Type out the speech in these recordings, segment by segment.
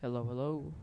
Hello, hello.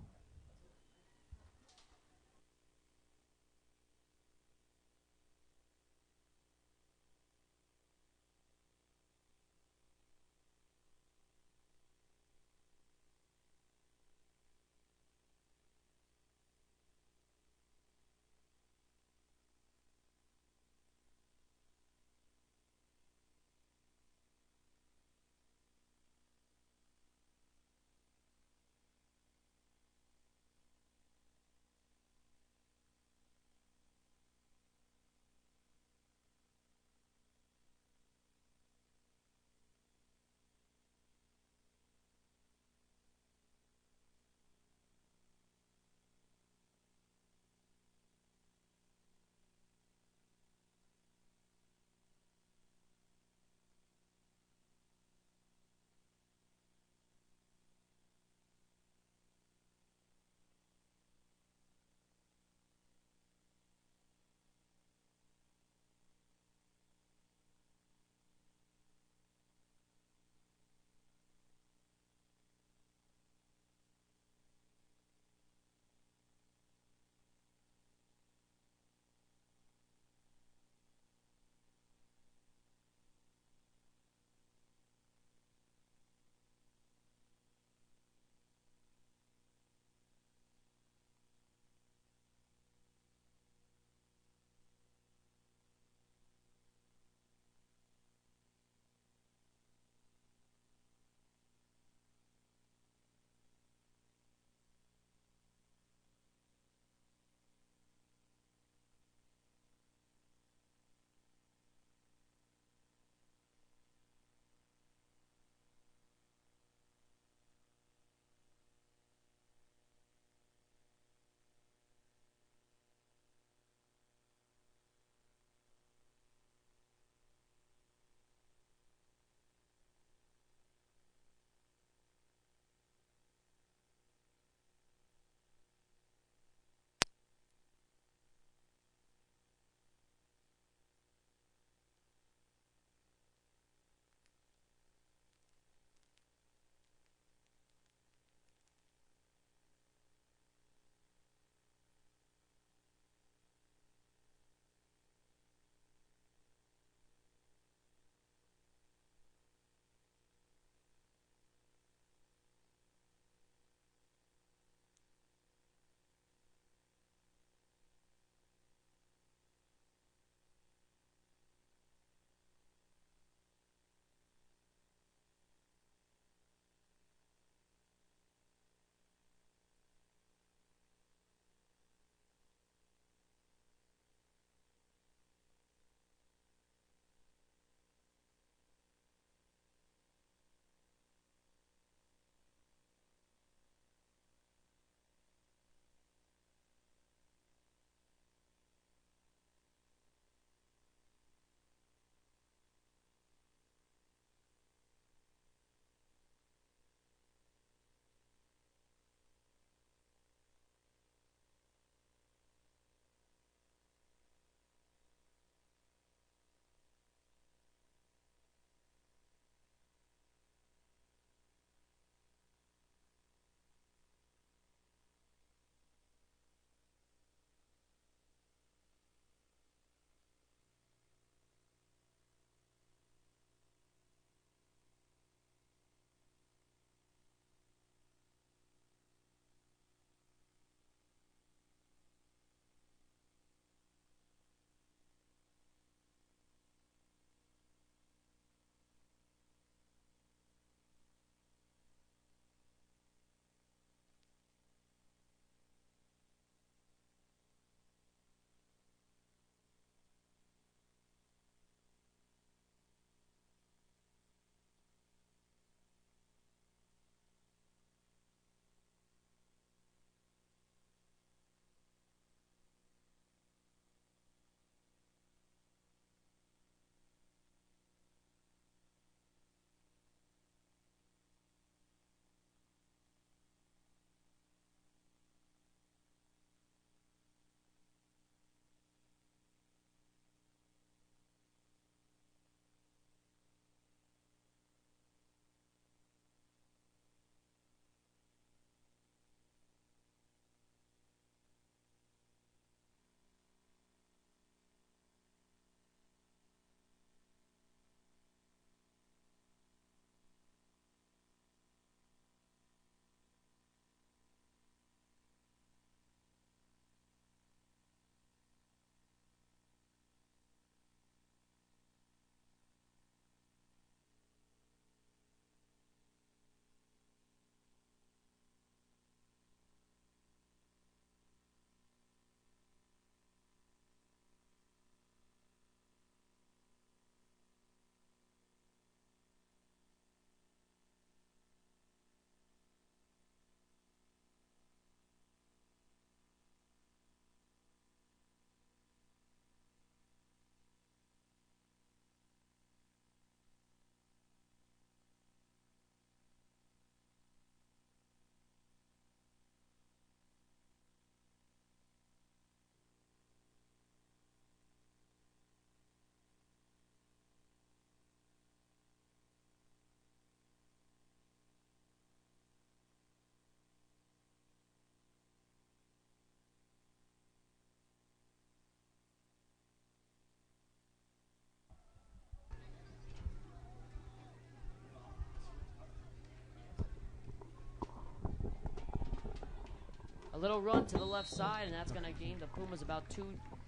little run to the left side, and that's going to gain the Pumas about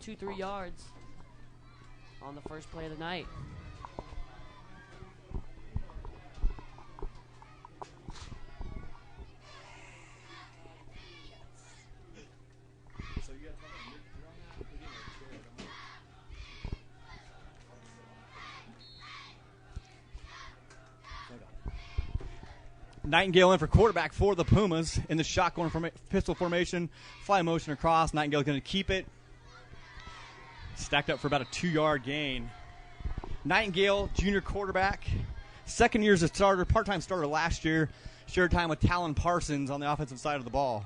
3 yards on the first play of the night. Nightingale in for quarterback for the Pumas in the shotgun pistol formation. Fly motion across. Nightingale going to keep it. Stacked up for about a 2-yard gain. Nightingale, junior quarterback. Second year as a starter, part-time starter last year. Shared time with Talon Parsons on the offensive side of the ball.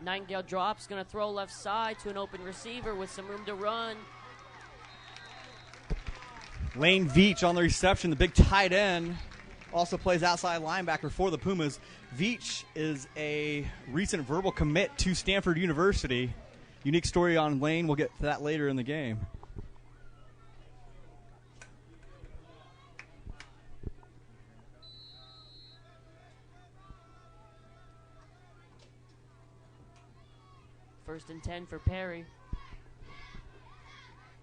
Nightingale drops, going to throw left side to an open receiver with some room to run. Lane Veach on the reception, the big tight end. Also plays outside linebacker for the Pumas. Veach is a recent verbal commit to Stanford University. Unique story on Lane. We'll get to that later in the game. First and 10 for Perry.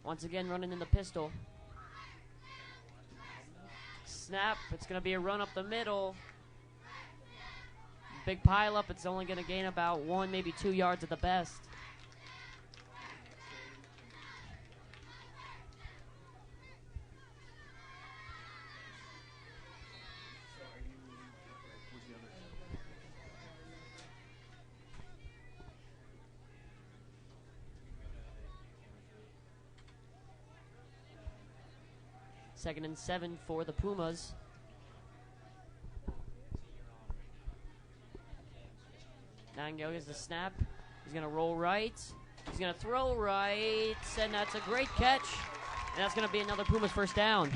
Once again running in the pistol. Snap, it's going to be a run up the middle. Big pile up, it's only going to gain about 1, maybe 2 yards at the best. Second and 7 for the Pumas. Nightingale gets the snap. He's going to roll right. He's going to throw right. And that's a great catch. And that's going to be another Pumas first down.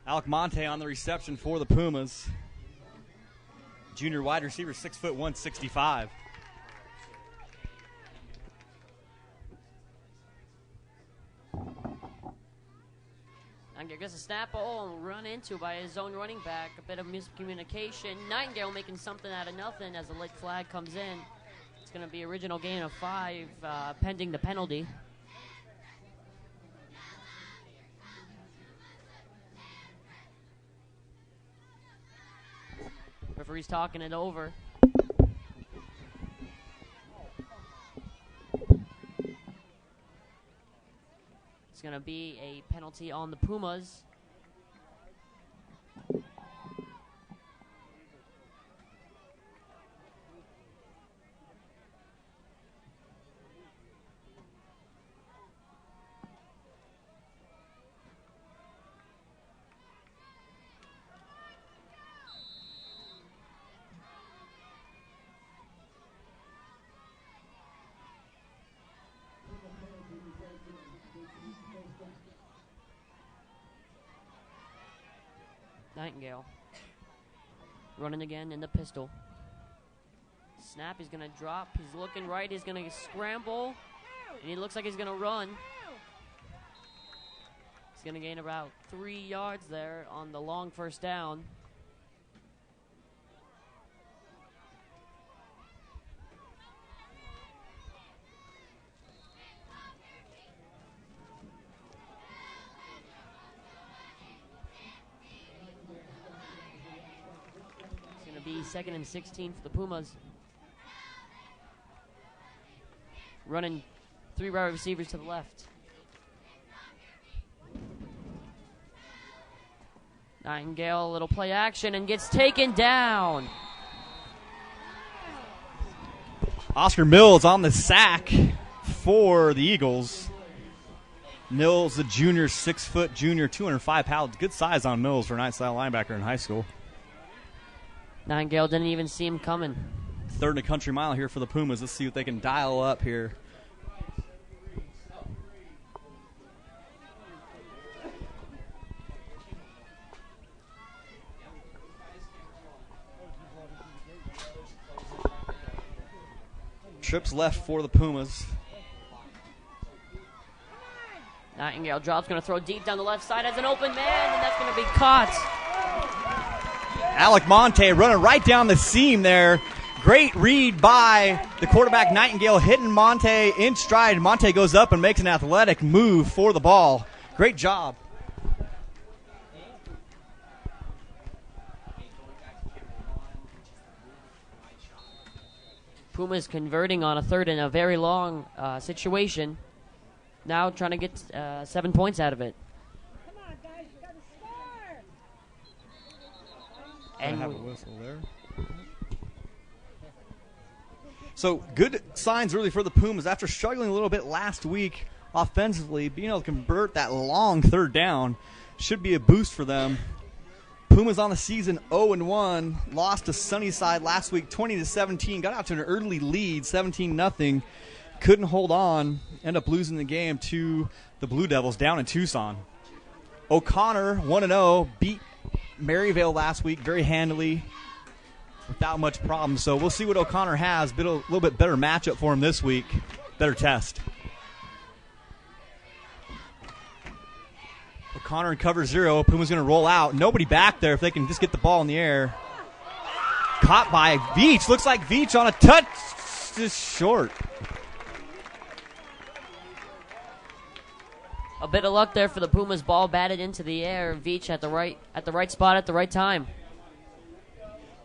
Alec Monte on the reception for the Pumas. Junior wide receiver, 6'1", 165. Nightingale gets a snap, run into by his own running back. A bit of miscommunication. Nightingale making something out of nothing as the late flag comes in. It's going to be original gain of 5 pending the penalty. Referee's talking it over. It's going to be a penalty on the Pumas. Nightingale running again in the pistol. Snap, he's going to drop. He's looking right. He's going to scramble. And he looks like he's going to run. He's going to gain about 3 yards there on the long first down. Second and 16 for the Pumas. Running 3 wide receivers to the left. Nightingale, a little play action and gets taken down. Oscar Mills on the sack for the Eagles. Mills, the junior, 6-foot junior, 205 pounds. Good size on Mills for a night-style linebacker in high school. Nightingale didn't even see him coming. Third in a country mile here for the Pumas. Let's see what they can dial up here. Trips left for the Pumas. Nightingale drops, going to throw deep down the left side as an open man, and that's going to be caught. Alec Monte running right down the seam there. Great read by the quarterback Nightingale, hitting Monte in stride. Monte goes up and makes an athletic move for the ball. Great job. Pumas converting on a third and a very long situation. Now trying to get 7 points out of it. Come on, guys, you gotta score. And have a whistle there. So good signs really for the Pumas after struggling a little bit last week offensively. Being able to convert that long third down should be a boost for them. Pumas on the season 0-1, lost to Sunnyside last week 20-17, got out to an early lead 17-0, couldn't hold on, end up losing the game to the Blue Devils down in Tucson. O'Connor 1-0, beat Maryvale last week very handily without much problem. So we'll see what O'Connor has, but a little bit better matchup for him this week, better test. O'Connor in cover 0. Puma's going to roll out. Nobody back there if they can just get the ball in the air. Caught by Veach. Looks like Veach on a touch. Just short. A bit of luck there for the Pumas. Ball batted into the air. Veach at the right spot at the right time.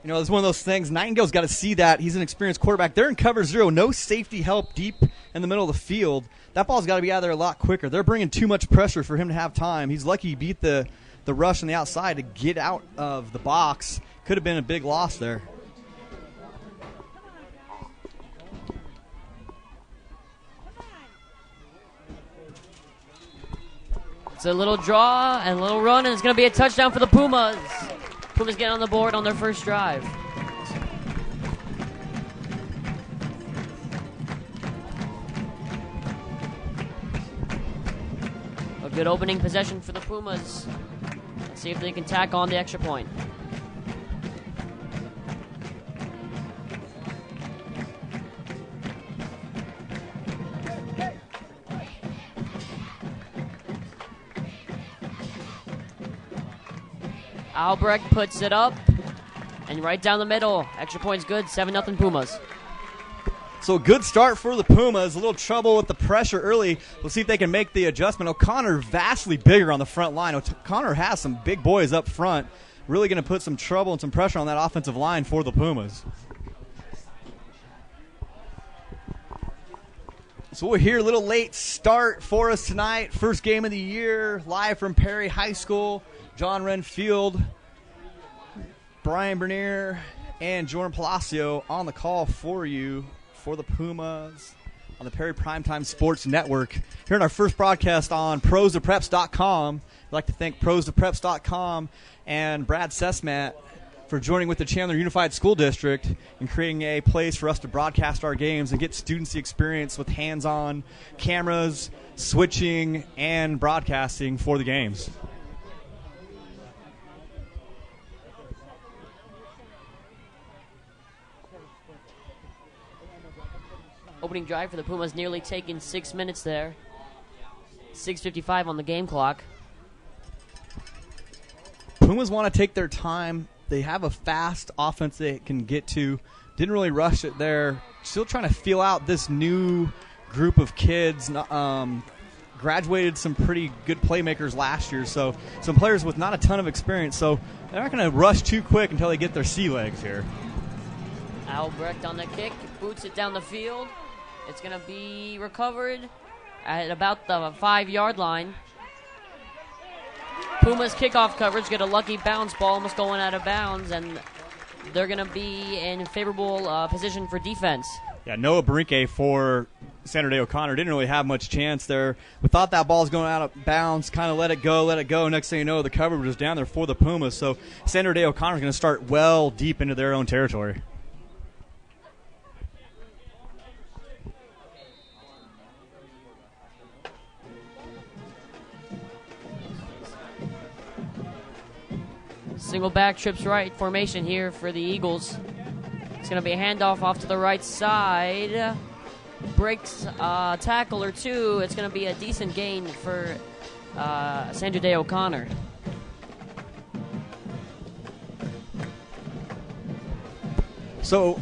You know, it's one of those things. Nightingale's got to see that. He's an experienced quarterback. They're in cover 0. No safety help deep in the middle of the field. That ball's got to be out of there a lot quicker. They're bringing too much pressure for him to have time. He's lucky he beat the rush on the outside to get out of the box. Could have been a big loss there. It's a little draw and a little run, and it's going to be a touchdown for the Pumas. Pumas get on the board on their first drive. A good opening possession for the Pumas. Let's see if they can tack on the extra point. Albrecht puts it up, and right down the middle. Extra point's good, 7-0 Pumas. So a good start for the Pumas. A little trouble with the pressure early. We'll see if they can make the adjustment. O'Connor vastly bigger on the front line. O'Connor has some big boys up front. Really going to put some trouble and some pressure on that offensive line for the Pumas. So we're here, a little late start for us tonight. First game of the year, live from Perry High School. John Wren Field, Brian Bernier, and Jordan Palacio on the call for you for the Pumas on the Perry Primetime Sports Network. Here in our first broadcast on prostopreps.com. I'd like to thank prostopreps.com and Brad Sesmat for joining with the Chandler Unified School District and creating a place for us to broadcast our games and get students the experience with hands-on cameras, switching, and broadcasting for the games. Opening drive for the Pumas nearly taking 6 minutes there. 6:55 on the game clock. Pumas want to take their time. They have a fast offense they can get to. Didn't really rush it there. Still trying to feel out this new group of kids. Graduated some pretty good playmakers last year, so some players with not a ton of experience. So they're not going to rush too quick until they get their sea legs here. Albrecht on the kick, boots it down the field. It's going to be recovered at about the 5-yard line. Pumas kickoff coverage get a lucky bounce ball almost going out of bounds, and they're going to be in favorable position for defense. Yeah, Noah Brinke for Sandra Day O'Connor didn't really have much chance there. We thought that ball was going out of bounds, kind of let it go. Next thing you know, the coverage was down there for the Pumas. So Sandra Day O'Connor is going to start well deep into their own territory. Single back, trips right formation here for the Eagles. It's going to be a handoff off to the right side. Breaks tackle or two. It's going to be a decent gain for Sandra Day O'Connor. So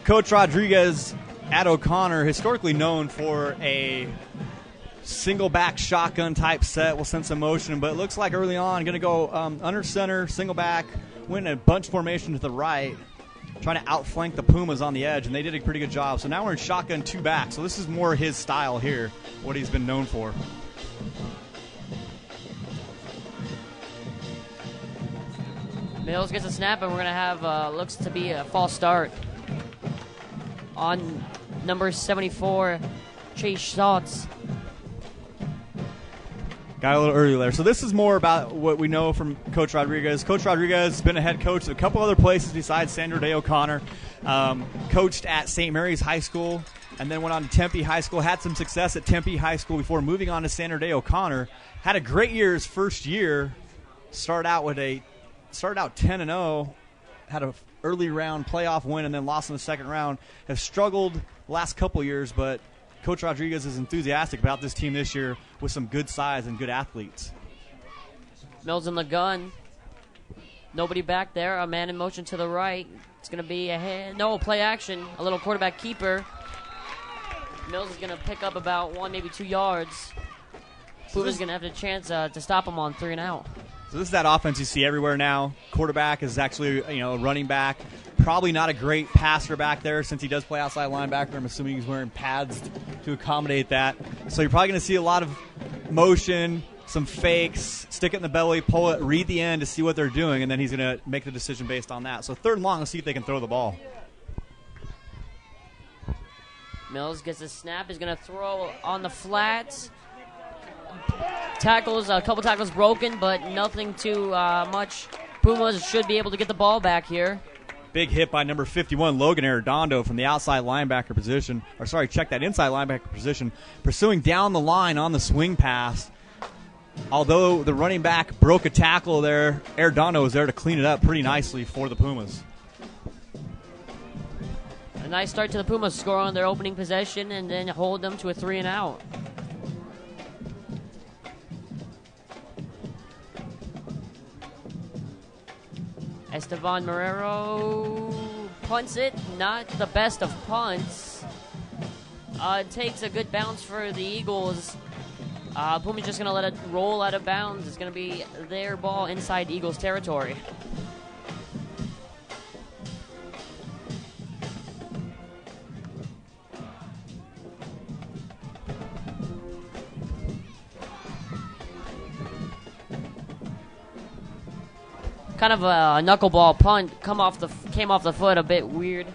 Coach Rodriguez at O'Connor, historically known for a single back shotgun type set. We'll send some motion, but it looks like early on going to go under center, single back, went in a bunch formation to the right, trying to outflank the Pumas on the edge, and they did a pretty good job. So now we're in shotgun 2 back. So this is more his style here, what he's been known for. Mills gets a snap, and we're going to have, looks to be a false start on number 74, Chase Schultz. Got a little early there. So this is more about what we know from Coach Rodriguez. Coach Rodriguez has been a head coach at a couple other places besides Sandra Day O'Connor. Coached at St. Mary's High School and then went on to Tempe High School. Had some success at Tempe High School before moving on to Sandra Day O'Connor. Had a great year his first year. Started out 10-0. Had an early round playoff win and then lost in the second round. Have struggled the last couple years, but Coach Rodriguez is enthusiastic about this team this year with some good size and good athletes. Mills in the gun. Nobody back there. A man in motion to the right. It's going to be a hand. No, play action. A little quarterback keeper. Mills is going to pick up about 1, maybe 2 yards. Puma's going to have the chance to stop him on 3 and out. So this is that offense you see everywhere now. Quarterback is actually, a running back. Probably not a great passer back there since he does play outside linebacker. I'm assuming he's wearing pads to accommodate that. So you're probably going to see a lot of motion, some fakes, stick it in the belly, pull it, read the end to see what they're doing, and then he's going to make the decision based on that. So 3rd and long, let's see if they can throw the ball. Mills gets a snap. He's going to throw on the flats. Tackles, a couple tackles broken, but nothing too much. Pumas should be able to get the ball back here. Big hit by number 51, Logan Arredondo from the outside linebacker position. Check that inside linebacker position. Pursuing down the line on the swing pass. Although the running back broke a tackle there, Arredondo was there to clean it up pretty nicely for the Pumas. A nice start to the Pumas, score on their opening possession and then hold them to a 3 and out. Esteban Marrero punts it. Not the best of punts. Takes a good bounce for the Eagles. Puma's just going to let it roll out of bounds. It's going to be their ball inside Eagles territory. Kind of a knuckleball punt. Came off the foot, a bit weird.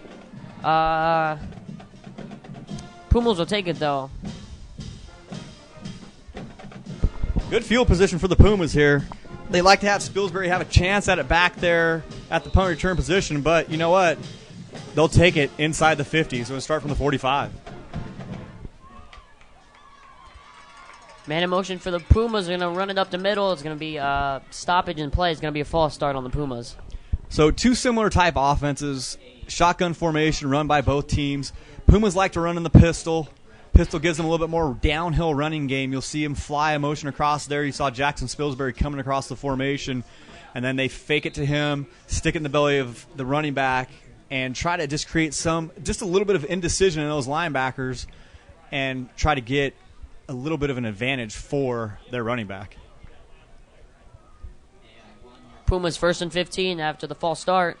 Pumas will take it though. Good field position for the Pumas here. They like to have Spilsbury have a chance at it back there at the punt return position, but you know what? They'll take it inside the 50, so it'll start from the 45. Man in motion for the Pumas. They're going to run it up the middle. It's going to be stoppage in play. It's going to be a false start on the Pumas. So 2 similar type offenses. Shotgun formation run by both teams. Pumas like to run in the pistol. Pistol gives them a little bit more downhill running game. You'll see him fly a motion across there. You saw Jackson Spilsbury coming across the formation, and then they fake it to him, stick it in the belly of the running back, and try to just create just a little bit of indecision in those linebackers and try to get a little bit of an advantage for their running back. Pumas 1st and 15 after the false start.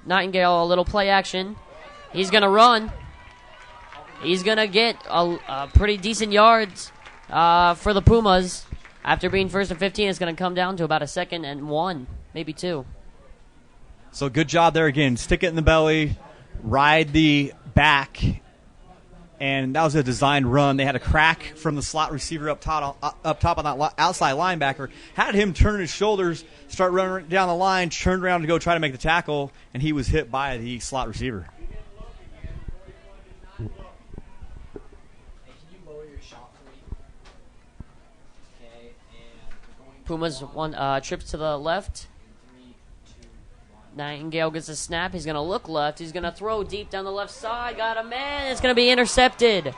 Nightingale, a little play action. He's going to run. He's going to get a pretty decent yards for the Pumas. After being 1st and 15, it's going to come down to about a 2nd and 1, maybe 2. So good job there again. Stick it in the belly, ride the back, and that was a designed run. They had a crack from the slot receiver up top on that outside linebacker, had him turn his shoulders, start running down the line, turned around to go try to make the tackle, and he was hit by the slot receiver. Pumas one trips to the left. Nightingale gets a snap. He's going to look left. He's going to throw deep down the left side. Got a man. It's going to be intercepted.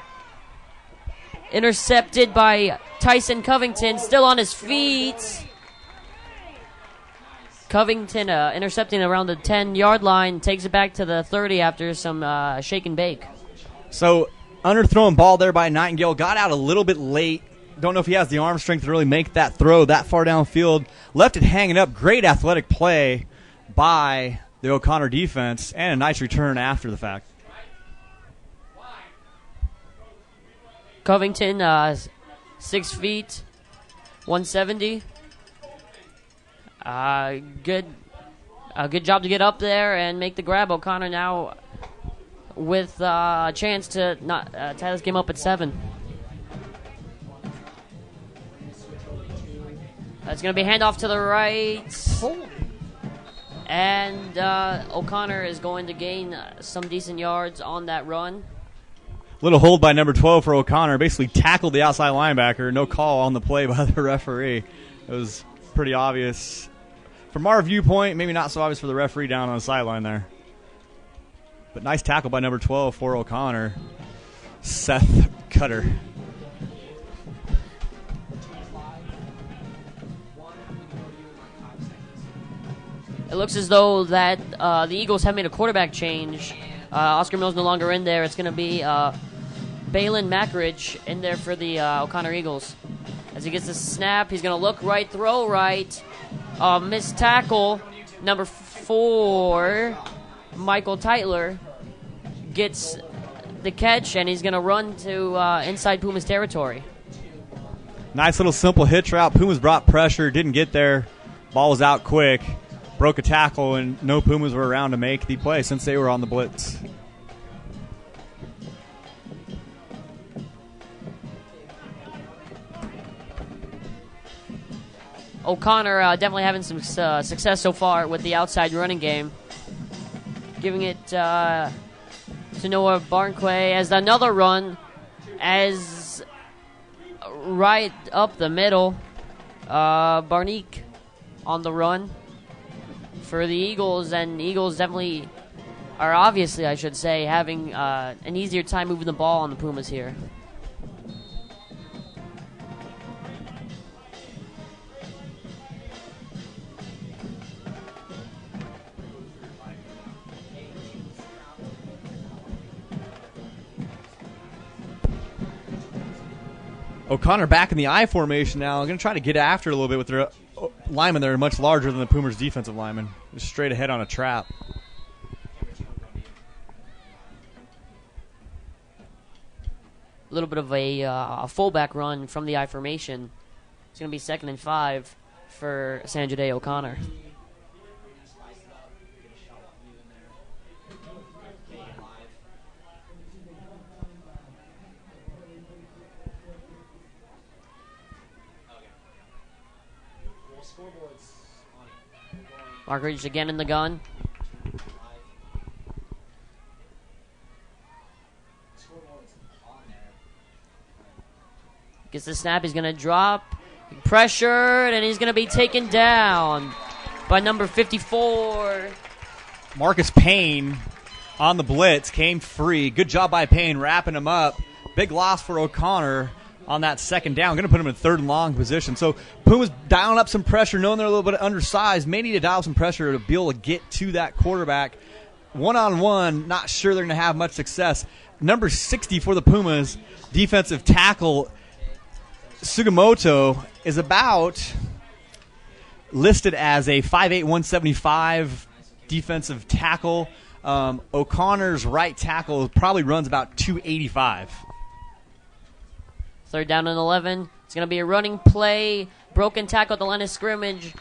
Intercepted by Tyson Covington. Still on his feet. Covington intercepting around the 10-yard line. Takes it back to the 30 after some shake and bake. So, underthrown ball there by Nightingale. Got out a little bit late. Don't know if he has the arm strength to really make that throw that far downfield. Left it hanging up. Great athletic play by the O'Connor defense, and a nice return after the fact. Covington, 6 feet, 170. Good job to get up there and make the grab. O'Connor now with a chance to not tie this game up at 7. That's going to be handoff to the right. And O'Connor is going to gain some decent yards on that run. Little hold by number 12 for O'Connor. Basically tackled the outside linebacker. No call on the play by the referee. It was pretty obvious. From our viewpoint, maybe not so obvious for the referee down on the sideline there. But nice tackle by number 12 for O'Connor. Seth Cutter. It looks as though that the Eagles have made a quarterback change. Oscar Mills no longer in there. It's going to be Balin Mackridge in there for the O'Connor Eagles. As he gets the snap, he's going to look right, throw right. Missed tackle. Number 4, Michael Teitler, gets the catch, and he's going to run to inside Pumas territory. Nice little simple hitch route. Pumas brought pressure, didn't get there. Ball was out quick. Broke a tackle, and no Pumas were around to make the play since they were on the blitz. O'Connor definitely having some success so far with the outside running game. Giving it to Noah Barnquay as another run as right up the middle. Barnique on the run for the Eagles, and the Eagles definitely are obviously, I should say, having an easier time moving the ball on the Pumas here. O'Connor back in the I formation now. I'm going to try to get after it a little bit with their linemen. They're much larger than the Pumas' defensive linemen. Just straight ahead on a trap. A little bit of a fullback run from the I formation. It's going to be 2nd and 5 for Sandra Day O'Connor. Markridge again in the gun. Gets the snap. He's going to drop. Pressured, and he's going to be taken down by number 54. Marcus Payne on the blitz. Came free. Good job by Payne wrapping him up. Big loss for O'Connor on that 2nd down. Going to put him in 3rd and long position. So Pumas dialing up some pressure, knowing they're a little bit undersized. May need to dial some pressure to be able to get to that quarterback. One-on-one, not sure they're going to have much success. Number 60 for the Pumas, defensive tackle Sugimoto, is about listed as a 5'8", 175 defensive tackle. O'Connor's right tackle probably runs about 285. 3rd down and 11. It's going to be a running play. Broken tackle at the line of scrimmage.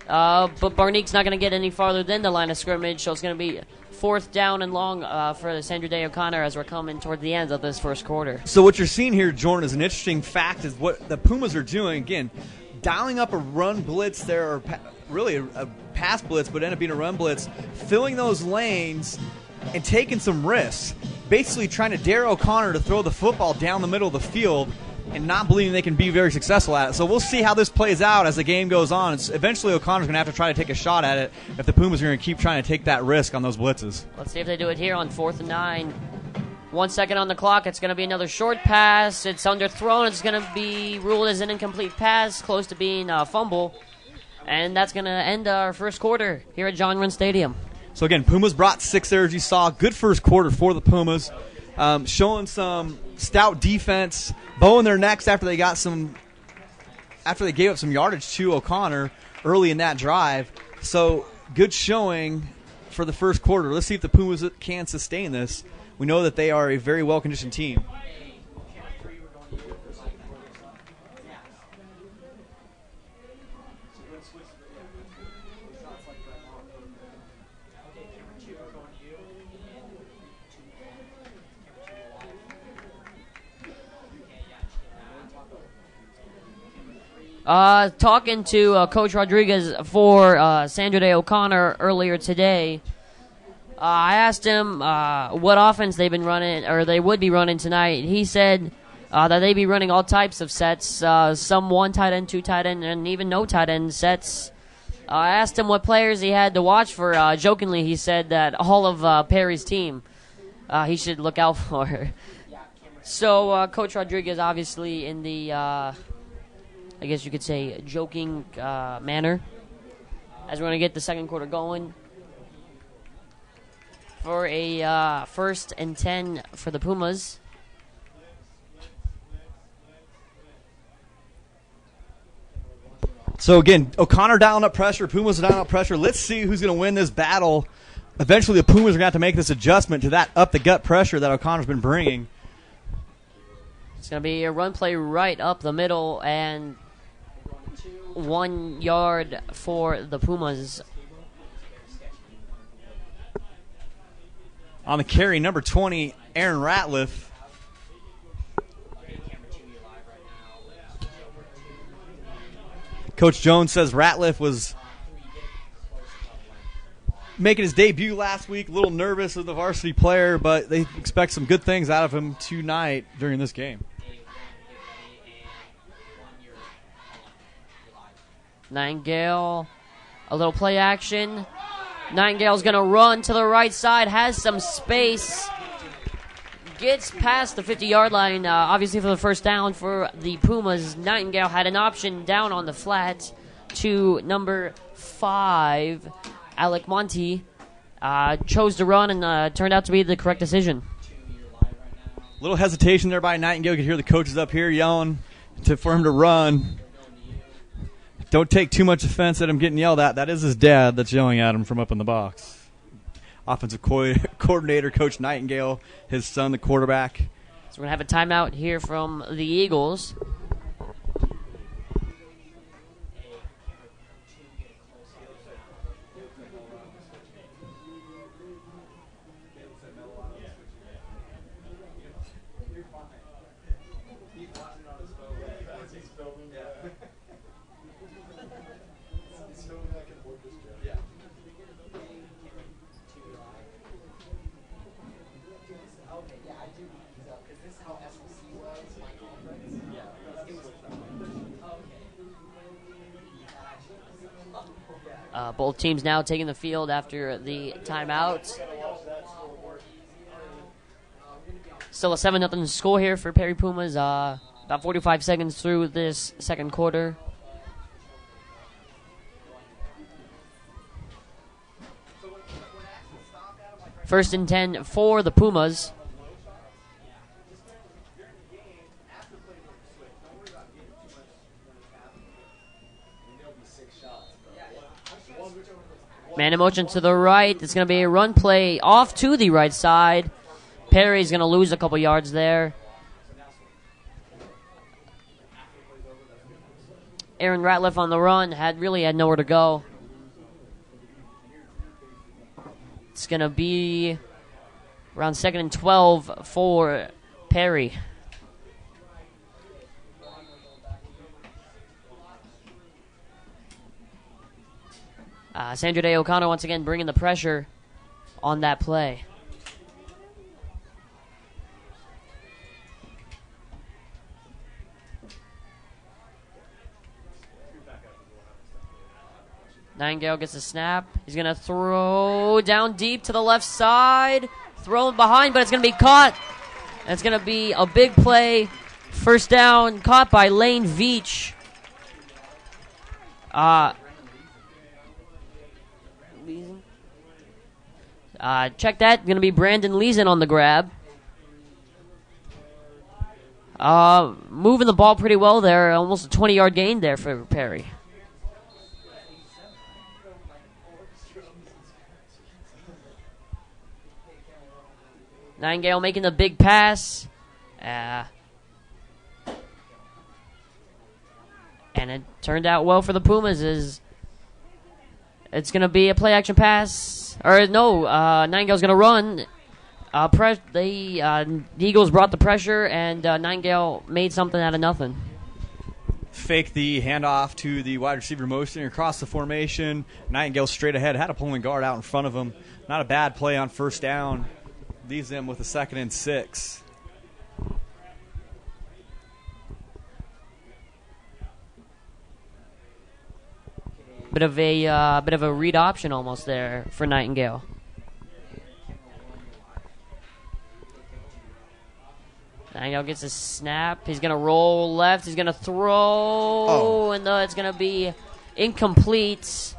But Barnique's not going to get any farther than the line of scrimmage, so it's going to be 4th down and long for Sandra Day O'Connor as we're coming toward the end of this first quarter. So what you're seeing here, Jordan, is an interesting fact is what the Pumas are doing. Again, dialing up a run blitz there, or really a pass blitz, but ended up being a run blitz, filling those lanes and taking some risks. Basically trying to dare O'Connor to throw the football down the middle of the field and not believing they can be very successful at it. So we'll see how this plays out as the game goes on. Eventually O'Connor's going to have to try to take a shot at it if the Pumas are going to keep trying to take that risk on those blitzes. Let's see if they do it here on 4th and 9. 1 second on the clock. It's going to be another short pass. It's underthrown. It's going to be ruled as an incomplete pass, close to being a fumble. And that's going to end our first quarter here at John Wren Stadium. So again, Pumas brought 6 there, as you saw. Good first quarter for the Pumas. Showing some stout defense, bowing their necks after they gave up some yardage to O'Connor early in that drive. So good showing for the first quarter. Let's see if the Pumas can sustain this. We know that they are a very well-conditioned team. Talking to Coach Rodriguez for Sandra Day O'Connor earlier today, I asked him what offense they've been running, or they would be running tonight. He said that they'd be running all types of sets, some 1 tight end, 2 tight end, and even no tight end sets. I asked him what players he had to watch for. Jokingly, he said that all of Perry's team he should look out for. So Coach Rodriguez obviously in the I guess you could say joking manner as we're going to get the second quarter going for a 1st and 10 for the Pumas. So again, O'Connor dialing up pressure, Pumas are dialing up pressure. Let's see who's going to win this battle. Eventually the Pumas are going to have to make this adjustment to that up-the-gut pressure that O'Connor's been bringing. It's going to be a run play right up the middle and 1 yard for the Pumas. On the carry, number 20, Aaron Ratliff. Coach Jones says Ratliff was making his debut last week, a little nervous as the varsity player, but they expect some good things out of him tonight during this game. Nightingale, a little play action. Nightingale's going to run to the right side, has some space, gets past the 50-yard line, obviously for the first down for the Pumas. Nightingale had an option down on the flat to number 5, Alec Monty. Chose to run and turned out to be the correct decision. A little hesitation there by Nightingale. You could hear the coaches up here yelling for him to run. Don't take too much offense at him getting yelled at. That is his dad that's yelling at him from up in the box. Offensive coordinator, Coach Nightingale, his son, the quarterback. So we're going to have a timeout here from the Eagles. Both teams now taking the field after the timeout. Still a 7-0 score here for Perry Pumas. About 45 seconds through this second quarter. First and 10 for the Pumas. Man in motion to the right. It's going to be a run play off to the right side. Perry's going to lose a couple yards there. Aaron Ratliff on the run. Really had nowhere to go. It's going to be around 2nd and 12 for Perry. Sandra Day O'Connor once again bringing the pressure on that play. Nightingale gets a snap. He's going to throw down deep to the left side. Thrown behind, but it's going to be caught. And it's going to be a big play. First down, caught by Lane Veach. Check that. Going to be Brandon Leeson on the grab. Moving the ball pretty well there. Almost a 20-yard gain there for Perry. Nightingale making the big pass. And it turned out well for the Pumas. It's going to be a play-action pass. Or no, Nightingale's going to run. The Eagles brought the pressure, and Nightingale made something out of nothing. Fake the handoff to the wide receiver motion across the formation. Nightingale straight ahead. Had a pulling guard out in front of him. Not a bad play on first down. Leaves them with a 2nd and 6. Bit of a read option almost there for Nightingale. Nightingale gets a snap. He's going to roll left. He's going to throw. And it's going to be incomplete.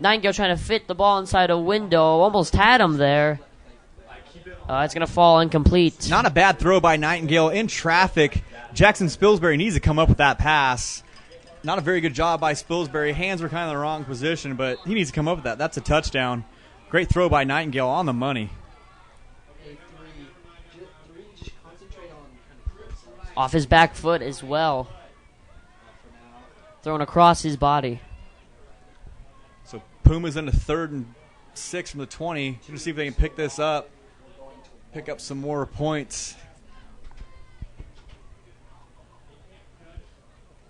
Nightingale trying to fit the ball inside a window. Almost had him there. It's going to fall incomplete. Not a bad throw by Nightingale in traffic. Jackson Spilsbury needs to come up with that pass. Not a very good job by Spilsbury. Hands were kind of in the wrong position, but he needs to come up with that. That's a touchdown. Great throw by Nightingale on the money. Off his back foot as well. Thrown across his body. So Puma's into 3rd and 6 from the 20. Going to see if they can pick this up. Pick up some more points.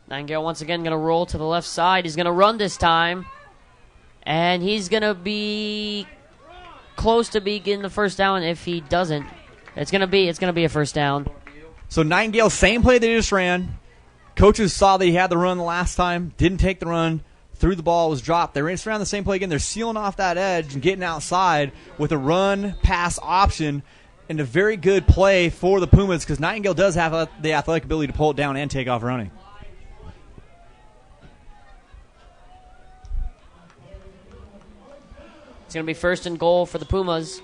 Nightingale once again going to roll to the left side. He's going to run this time. And he's going to be close to getting the first down if he doesn't. It's going to be a first down. So Nightingale, same play they just ran. Coaches saw that he had the run the last time, didn't take the run, threw the ball, was dropped. They ran the same play again. They're sealing off that edge and getting outside with a run-pass option. And a very good play for the Pumas because Nightingale does have the athletic ability to pull it down and take off running. It's going to be 1st and goal for the Pumas.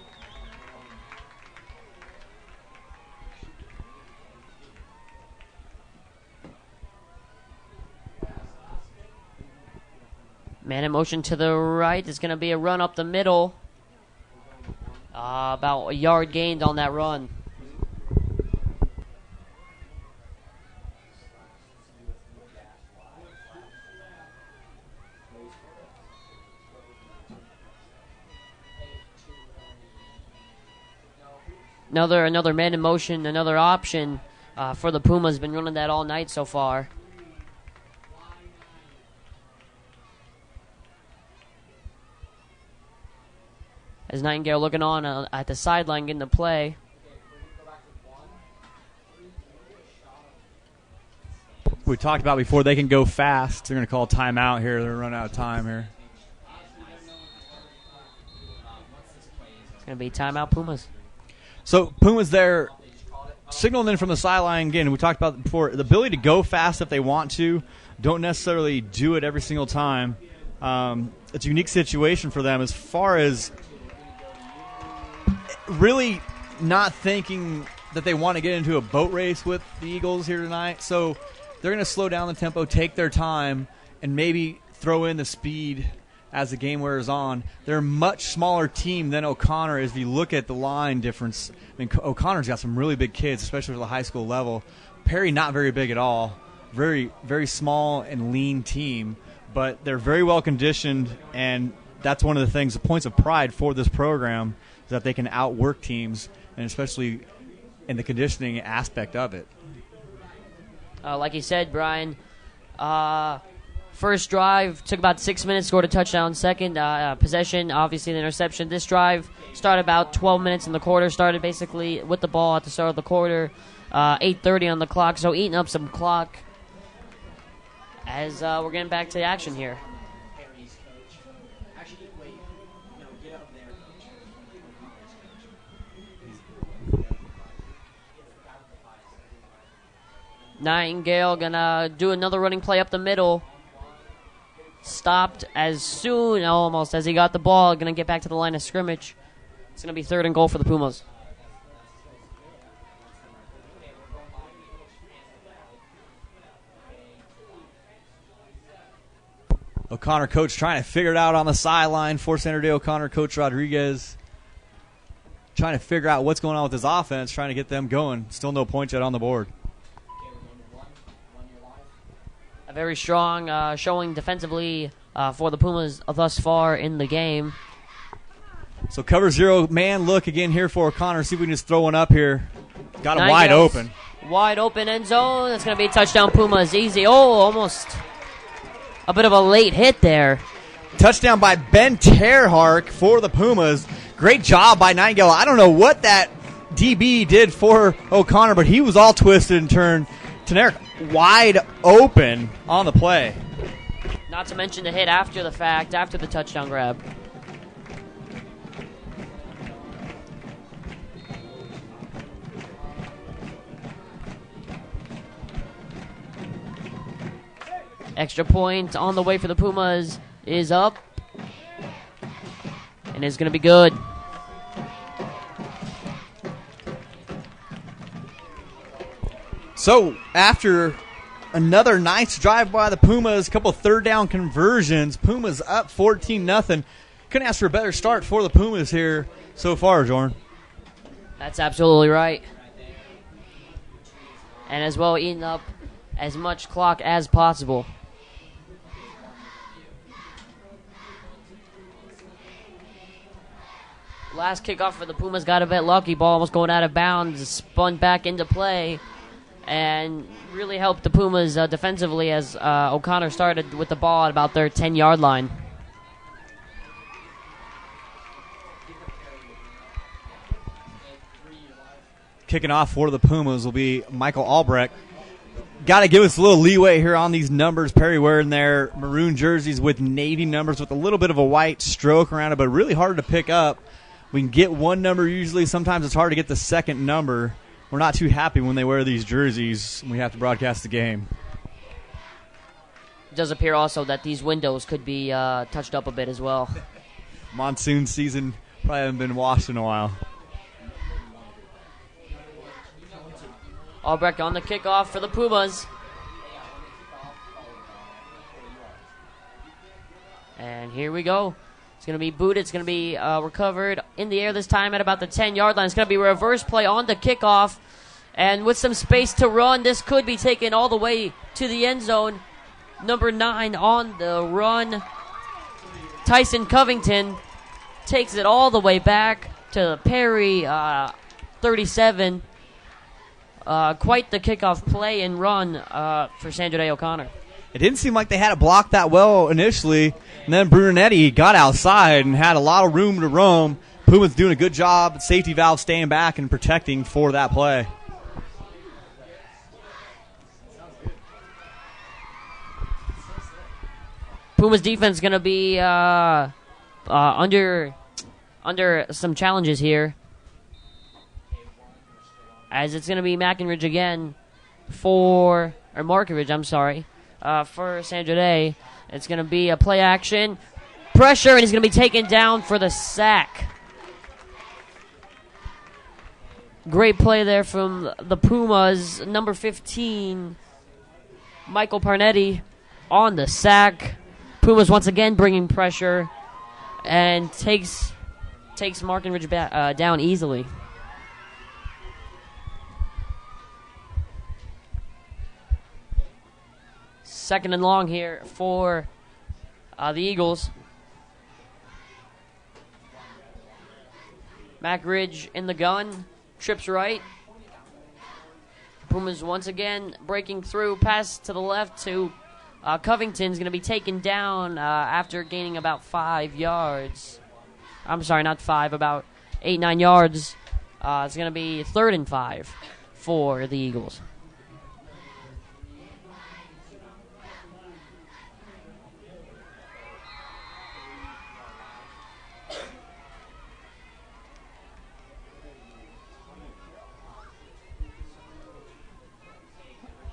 Man in motion to the right. It's going to be a run up the middle. About a yard gained on that run. Another man in motion, another option for the Pumas. Been running that all night so far. As Nightingale looking on at the sideline getting the play. We talked about before, they can go fast. They're going to call timeout here. They're running out of time here. It's going to be timeout Pumas. So Pumas there signaling in from the sideline. Again, we talked about it before. The ability to go fast if they want to. Don't necessarily do it every single time. It's a unique situation for them as far as really not thinking that they want to get into a boat race with the Eagles here tonight. So they're going to slow down the tempo, take their time, and maybe throw in the speed as the game wears on. They're a much smaller team than O'Connor as you look at the line difference. I mean, O'Connor's got some really big kids, especially at the high school level. Perry, not very big at all. Very, very small and lean team. But they're very well conditioned and that's one of the things, the points of pride for this program, is that they can outwork teams, and especially in the conditioning aspect of it. Like you said, Brian, first drive took about 6 minutes, scored a touchdown. Second possession, obviously the interception. This drive started about 12 minutes in the quarter, started basically with the ball at the start of the quarter, 8:30 on the clock, so eating up some clock as we're getting back to the action here. Nightingale gonna do another running play up the middle. Stopped as soon, almost, as he got the ball. Gonna get back to the line of scrimmage. It's gonna be 3rd and goal for the Pumas. O'Connor coach trying to figure it out on the sideline for Sandra Day O'Connor. Coach Rodriguez trying to figure out what's going on with his offense, trying to get them going. Still no points yet on the board. A very strong showing defensively for the Pumas thus far in the game. So cover 0 man look again here for O'Connor. See if we can just throw one up here. Got him wide open. Wide open end zone. That's going to be a touchdown Pumas. Easy. Oh, almost a bit of a late hit there. Touchdown by Ben Terhark for the Pumas. Great job by Nightingale. I don't know what that DB did for O'Connor, but he was all twisted and turned. Teneric wide open on the play. Not to mention the hit after the fact, after the touchdown grab. Extra point on the way for the Pumas is up. And it's going to be good. So after another nice drive by the Pumas, a couple of 3rd down conversions, Pumas up 14-0. Couldn't ask for a better start for the Pumas here so far, Jordan. That's absolutely right. And as well, eating up as much clock as possible. Last kickoff for the Pumas got a bit lucky. Ball almost going out of bounds, spun back into play, and really helped the Pumas defensively as O'Connor started with the ball at about their 10-yard line. Kicking off for the Pumas will be Michael Albrecht. Got to give us a little leeway here on these numbers. Perry wearing their maroon jerseys with navy numbers with a little bit of a white stroke around it, but really hard to pick up. We can get one number usually. Sometimes it's hard to get the second number. We're not too happy when they wear these jerseys and we have to broadcast the game. It does appear also that these windows could be touched up a bit as well. Monsoon season probably haven't been washed in a while. Albrecht on the kickoff for the Pumas. And here we go. It's going to be booted. It's going to be recovered in the air this time at about the 10-yard line. It's going to be a reverse play on the kickoff. And with some space to run, this could be taken all the way to the end zone. Number 9 on the run. Tyson Covington takes it all the way back to Perry 37. Quite the kickoff play and run for Sandra Day O'Connor. It didn't seem like they had it blocked that well initially, and then Brunetti got outside and had a lot of room to roam. Puma's doing a good job, safety valve staying back and protecting for that play. Puma's defense is going to be under some challenges here, as it's going to be Markinridge again for Sandra Day. It's going to be a play action pressure, and he's going to be taken down for the sack. Great play there from the Pumas. Number 15, Michael Parnetti on the sack. Pumas once again bringing pressure and takes Markinridge down easily. Second and long here for the Eagles. Mac Ridge in the gun, trips right. Pumas once again breaking through, pass to the left to Covington's going to be taken down after gaining about 5 yards. I'm sorry, not 5, about 8, 9 yards. It's going to be 3rd and 5 for the Eagles.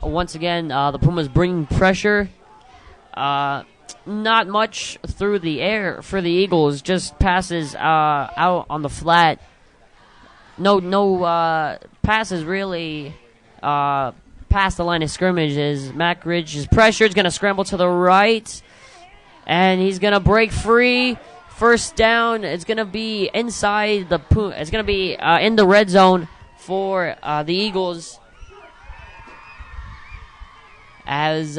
Once again, the Pumas bringing pressure. Not much through the air for the Eagles. Just passes out on the flat. No passes really past the line of scrimmage. As Mac Ridge's pressure is going to scramble to the right, and he's going to break free. First down. It's going to be inside the. It's going to be in the red zone for the Eagles. As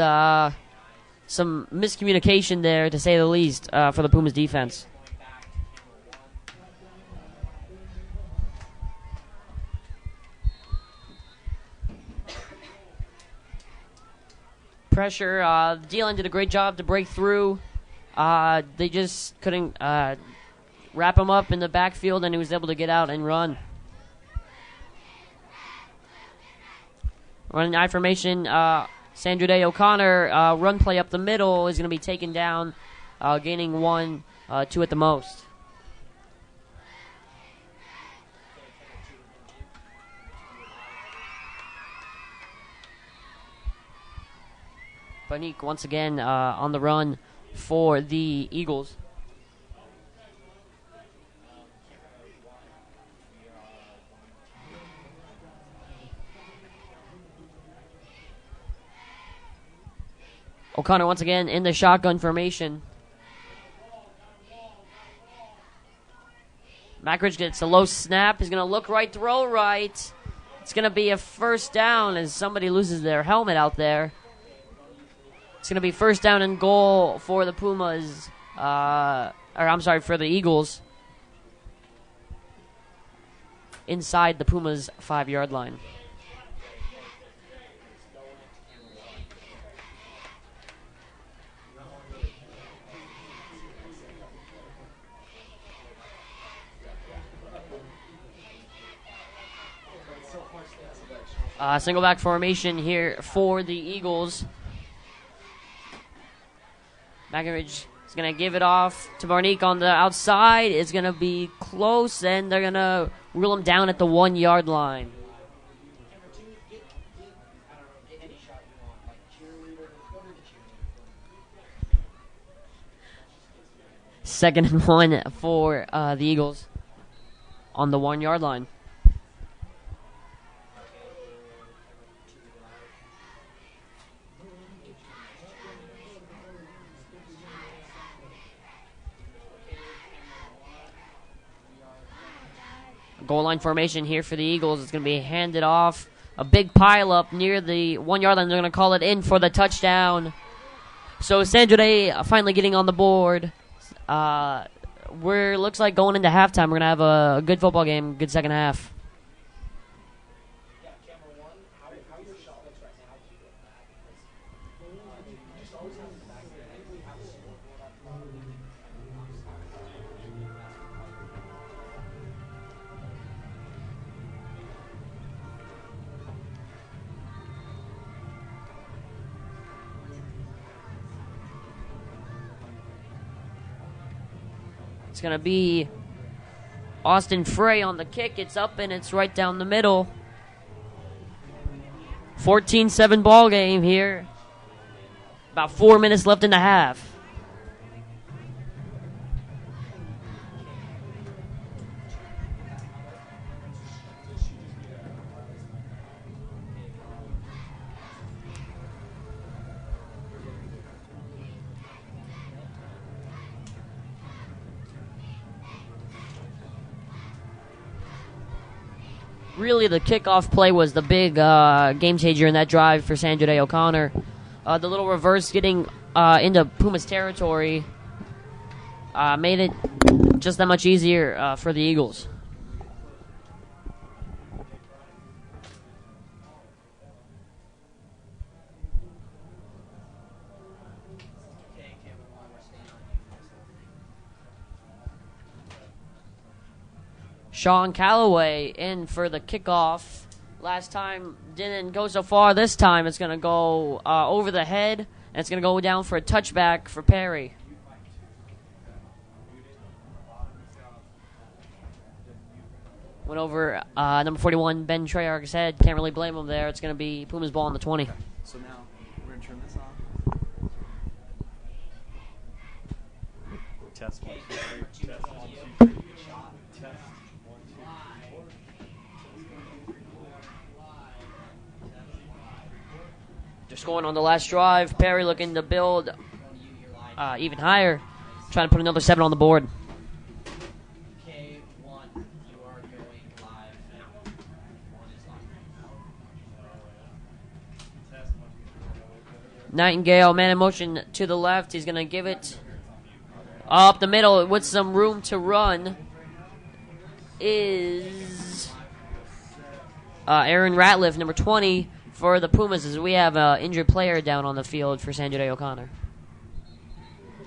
some miscommunication there, to say the least, for the Pumas defense. Pressure. D-line did a great job to break through. They just couldn't wrap him up in the backfield, and he was able to get out and run. Running I formation. Sandra Day O'Connor, run play up the middle is going to be taken down, gaining 1, 2 at the most. Panique once again on the run for the Eagles. O'Connor once again in the shotgun formation. Mackridge gets a low snap. He's going to look right, throw right. It's going to be a first down as somebody loses their helmet out there. It's going to be first down and goal for the Pumas. For the Eagles. Inside the Pumas' 5-yard line. Single back formation here for the Eagles. Mackridge is going to give it off to Barnique on the outside. It's going to be close, and they're going to rule him down at the 1-yard line. Second and 1 for the Eagles on the 1-yard line. Goal line formation here for the Eagles. It's going to be handed off. A big pile up near the 1-yard line. They're going to call it in for the touchdown. So Sandra Day finally getting on the board. Looks like going into halftime, we're going to have a good football game, good second half. It's going to be Austin Frey on the kick. It's up and it's right down the middle. 14-7 ball game here. About 4 minutes left in the half. Really, the kickoff play was the big game changer in that drive for Sandra Day O'Connor. The little reverse getting into Pumas territory made it just that much easier for the Eagles. Sean Calloway in for the kickoff. Last time didn't go so far. This time it's going to go over the head, and it's going to go down for a touchback for Perry. Went over number 41, Ben Treyarch's head. Can't really blame him there. It's going to be Puma's ball on the 20. So now we're going to turn this on. Test 1, 2, 3. Test 1, 2, 3. Test 1, 2, 3. They're scoring on the last drive. Perry looking to build even higher. Trying to put another 7 on the board. Nightingale, man in motion to the left. He's going to give it up the middle with some room to run. Is Aaron Ratliff, number 20, for the Pumas, as we have an injured player down on the field for Sandra O'Connor.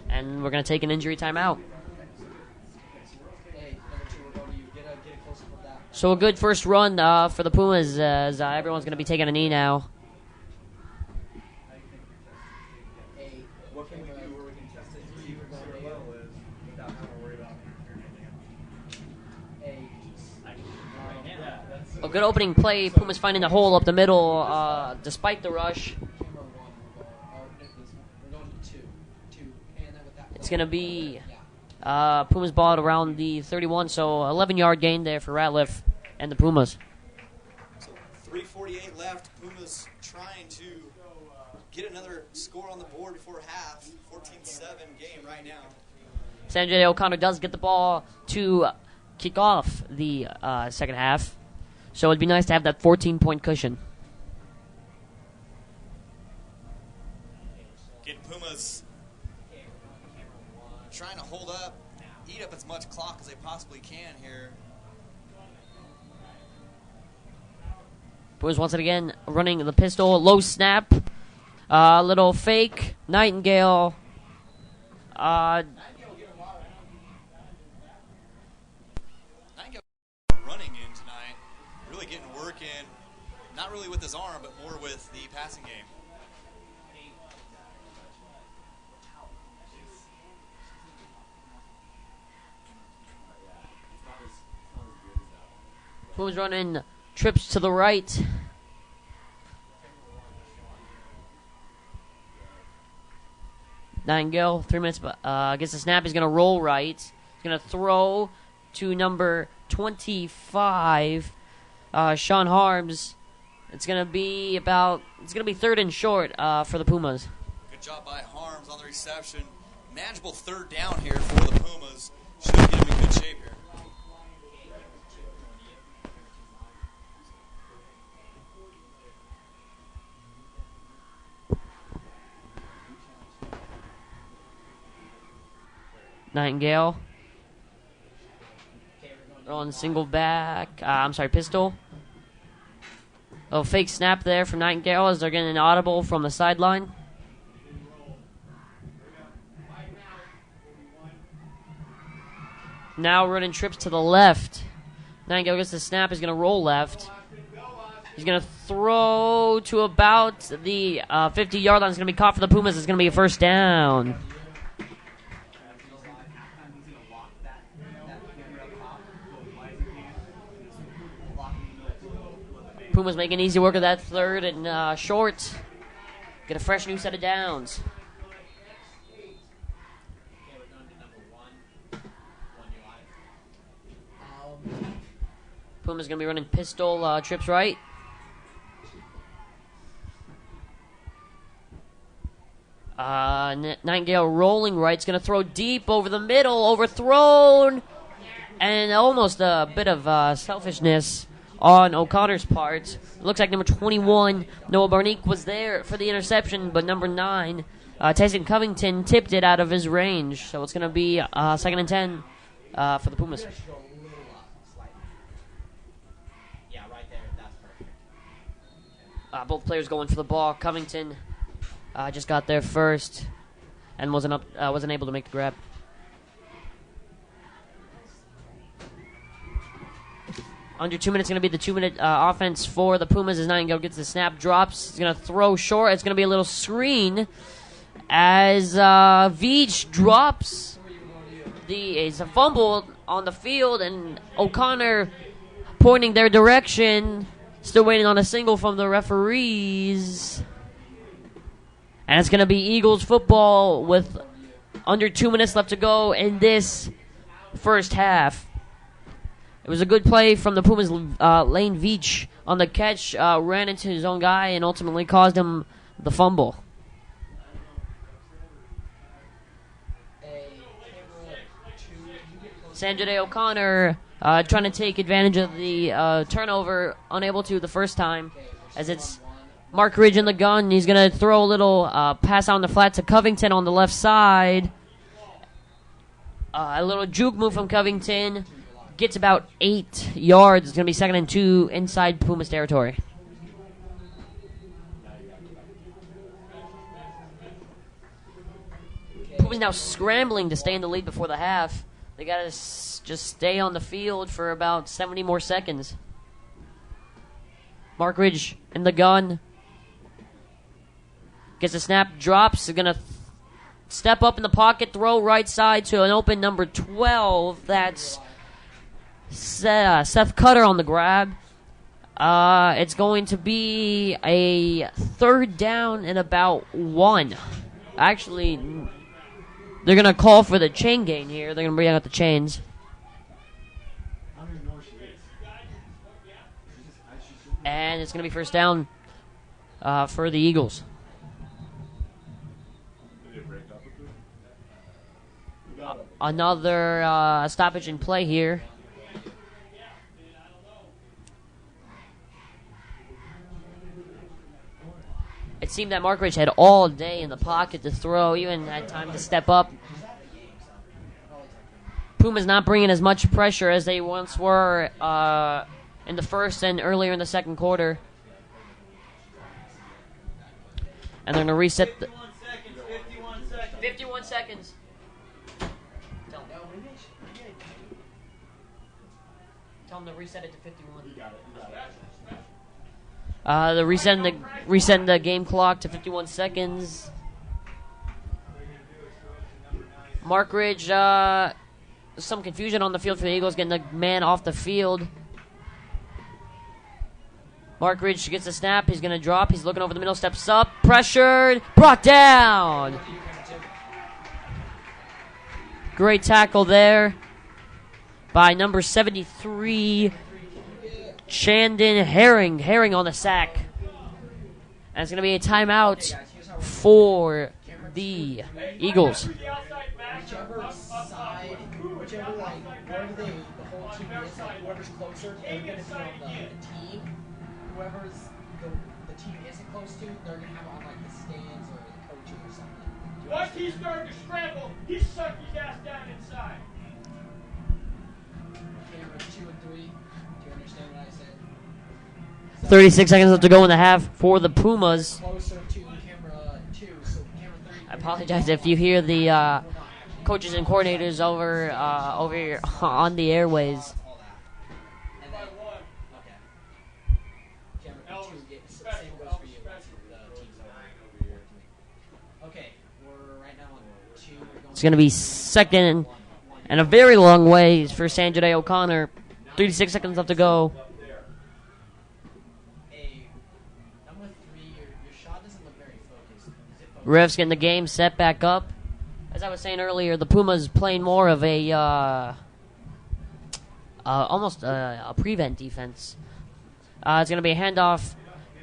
And we're going to take an injury timeout. So a good first run for the Pumas, as everyone's going to be taking a knee now. A good opening play. Pumas finding a hole up the middle despite the rush. It's going to be Pumas ball at around the 31, so 11-yard gain there for Ratliff and the Pumas. So 3:48 left. Pumas trying to get another score on the board before half. 14-7 game right now. Sanjay O'Connor does get the ball to kick off the second half. So it'd be nice to have that 14-point cushion. Getting Pumas trying to hold up, eat up as much clock as they possibly can here. Pumas once again running the pistol, low snap, little fake, Nightingale. Running in tonight, really getting work in, not really with his arm, but more with the passing game. Pumas running trips to the right. Nightingale, 3 minutes, gets the snap. He's going to roll right. He's going to throw to number 25, Sean Harms. It's going to be third and short for the Pumas. Good job by Harms on the reception. Manageable third down here for the Pumas. Should get him in good shape here. Nightingale. On single back. Pistol. Oh, fake snap there from Nightingale as they're getting an audible from the sideline. Now running trips to the left. Nightingale gets the snap. He's going to roll left. He's going to throw to about the 50-yard line. It's going to be caught for the Pumas. It's going to be a first down. Pumas making easy work of that third and short. Get a fresh new set of downs. Pumas going to be running pistol trips right. Nightingale rolling right. It's going to throw deep over the middle. Overthrown. And almost a bit of selfishness on O'Connor's part. It looks like number 21, Noah Barnique, was there for the interception, but number 9, Tyson Covington, tipped it out of his range. So it's going to be 2nd and 10 for the Pumas. Both players going for the ball. Covington just got there first and wasn't able to make the grab. Under 2 minutes going to be the 2-minute offense for the Pumas as Nightingale gets the snap, drops. He's going to throw short. It's going to be a little screen as Veach drops. It's a fumble on the field, and O'Connor pointing their direction. Still waiting on a single from the referees. And it's going to be Eagles football with under 2 minutes left to go in this first half. It was a good play from the Pumas. Lane Veach on the catch ran into his own guy and ultimately caused him the fumble. Sandra O'Connor trying to take advantage of the turnover, unable to the first time, as it's Mark Ridge in the gun. He's going to throw a little pass on the flat to Covington on the left side. A little juke move from Covington. Gets about 8 yards. It's going to be 2nd and 2 inside Pumas territory. Pumas now scrambling to stay in the lead before the half. They got to just stay on the field for about 70 more seconds. Mark Ridge in the gun. Gets a snap, drops. They're going to step up in the pocket, throw right side to an open number 12. That's Seth Cutter on the grab. It's going to be a 3rd down and about 1. Actually, they're going to call for the chain gain here. They're going to bring out the chains. And it's going to be 1st down for the Eagles. Another stoppage in play here. It seemed that Mark Ridge had all day in the pocket to throw, even had time to step up. Puma's not bringing as much pressure as they once were in the first and earlier in the second quarter. And they're going to reset. 51 seconds. Tell them to reset it to 51. You got it. They're resetting the game clock to 51 seconds. Mark Ridge, some confusion on the field for the Eagles, getting the man off the field. Mark Ridge gets a snap. He's going to drop. He's looking over the middle, steps up, pressured, brought down. Great tackle there by number 73, Chandon Herring. Herring on the sack. And it's going to be a timeout for the Eagles. Whichever side, wherever the whole team is, whoever's closer, they're going to be on the team. Whoever's the team isn't close to, they're going to have it on the stands or the coaches or something. Once he started to scramble, he sucked his ass down inside. Cameras 2 and 3. Do you understand what I said? 36 seconds left to go in the half for the Pumas. Closer to camera 2, so camera 3. I apologize if you hear the coaches and coordinators over here on the airways. And then, okay. Camera 2, same goes for you. The team's over. Okay, we're right now on 2. It's going to be 2nd and a very long way for Sandra O'Connor. 36 seconds left to go. Number 3, your shot doesn't look very focused. Is it focused? Refs getting the game set back up. As I was saying earlier, the Pumas playing more of a almost a prevent defense. It's going to be a handoff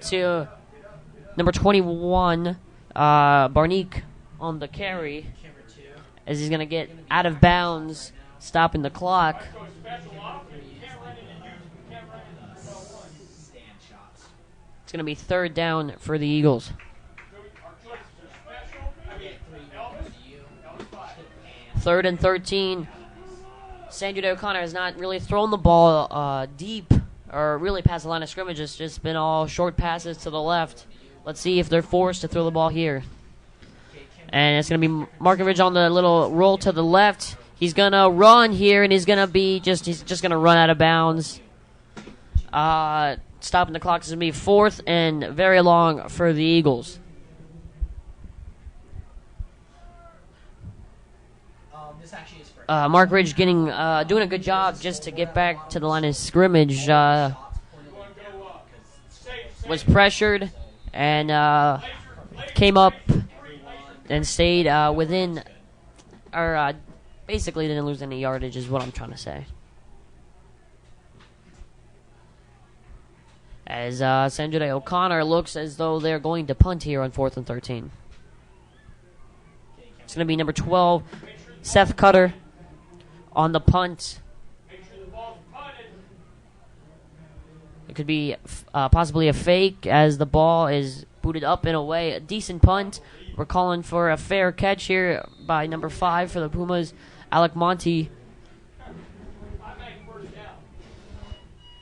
to number 21, Barnique on the carry, Camera 2. as he's going to get out of bounds, stopping the clock. Stand shots. It's going to be 3rd down for the Eagles. I get 3 goes to you. 3rd and 13. Sandra O'Connor has not really thrown the ball deep or really past the line of scrimmage. It's just been all short passes to the left. Let's see if they're forced to throw the ball here. And it's going to be Mark Ridge on the little roll to the left. He's going to run here, and he's just going to run out of bounds. Stopping the clock is going to be 4th and very long for the Eagles. This actually is for Mark Ridge doing a good job just to get back to the line of scrimmage. Was pressured and came up and stayed within, or basically didn't lose any yardage is what I'm trying to say. As Sandra O'Connor looks as though they're going to punt here on 4th and 13. It's going to be number 12, Seth Cutter, on the punt. It could be possibly a fake as the ball is booted up and away. A decent punt. We're calling for a fair catch here by number 5 for the Pumas, Alec Monty.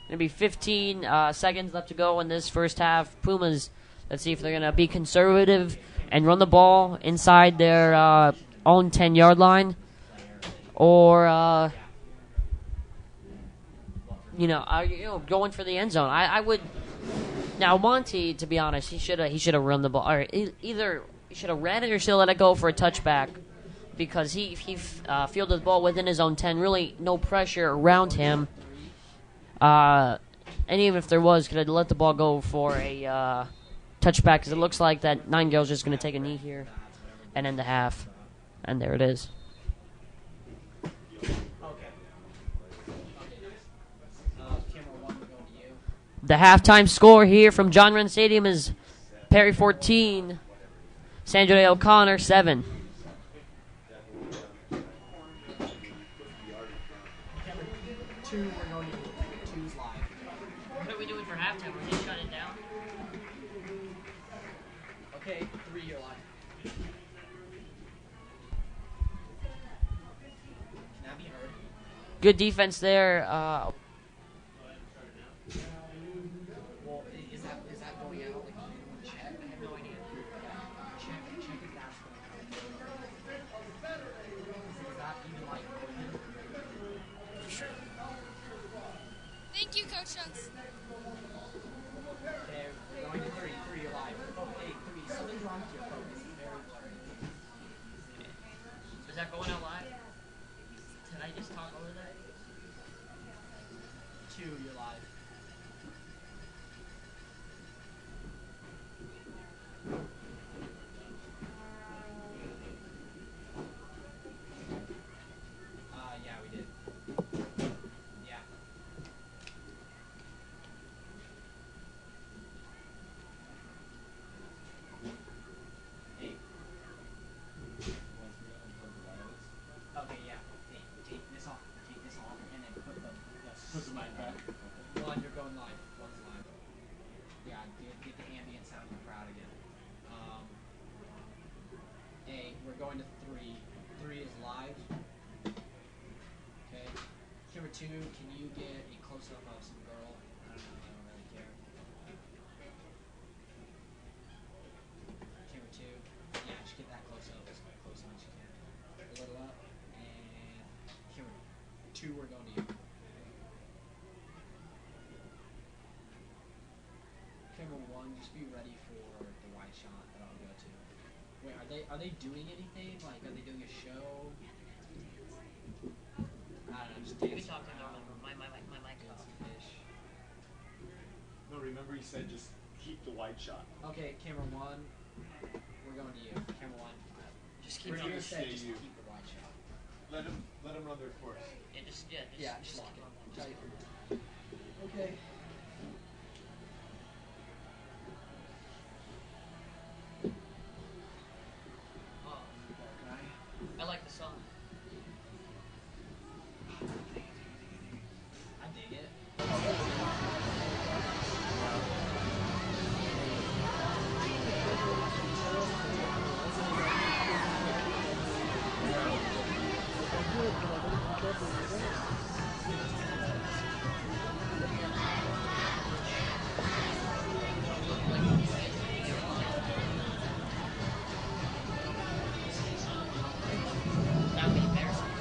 Going to be 15 seconds left to go in this first half. Pumas, let's see if they're going to be conservative and run the ball inside their own 10-yard line, or going for the end zone. I would. Now Monty, to be honest, he should have run the ball, or either he should have ran it or should have let it go for a touchback, because he fielded the ball within his own 10. Really, no pressure around him. And even if there was, could have let the ball go for a touchback, because it looks like that Nightingale's just going to take a knee here and end the half. And there it is. The halftime score here from John Wren Stadium is Perry 14, Sandra O'Connor 7. What are we doing for halftime? Are we shutting it down? Okay, 3 you're live. Can that be heard? Good defense there. Well, is that going out? Like, you want to check? I have no idea. Check if that's going out. Is that even like working? Thank you, Coach Jones. Okay, we're going to 3. 3 you're live. Oh, hey, 3. Something's wrong with your phone. It's very blurry. Is that going out live? Did I just talk over that? 2 you're live. Yeah, we did. Yeah. Hey. Okay, yeah. Hey, take this off. Take this off, and then put the mic back. One, you're going live. One's live. Yeah, get the ambient sound of the crowd again. A, we're going to 3. 3 is live. Okay. Camera 2, can you get a close-up of some girl? I don't really care. Camera 2, yeah, just get that close-up as close as you can. A little up, and camera 2, we're going to you. Camera 1, just be ready for the wide shot that I'll go to. Wait, are they doing anything? Like, are they doing a show? I don't know, just dance around. My mic off. Ish. No, remember he said just keep the wide shot. Okay, camera 1, we're going to you. Camera 1. Just keep We're it on gonna the stay Just you. keep the wide shot. Let him run their course. Just lock keep it. on. Tight. Okay. I like the song. I dig it. That would be embarrassing.